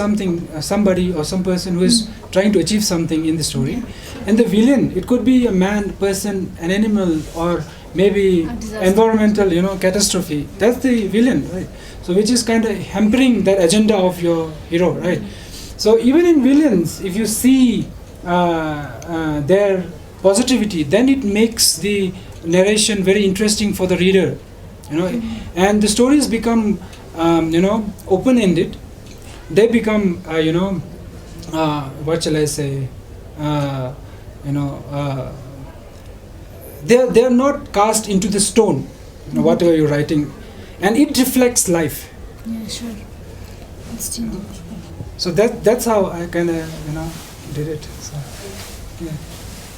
somebody or some person who is trying to achieve something in the story, and the villain, it could be a man, person, an animal, or maybe environmental, catastrophe. That's the villain, right? So which is kind of hampering that agenda of your hero, right? So even in villains, if you see their positivity, then it makes the narration very interesting for the reader, and the stories become, open-ended. They become, what shall I say, they're not cast into the stone, whatever you're writing. And it reflects life. Yeah, sure. So that's how I kind of did it. So, yeah.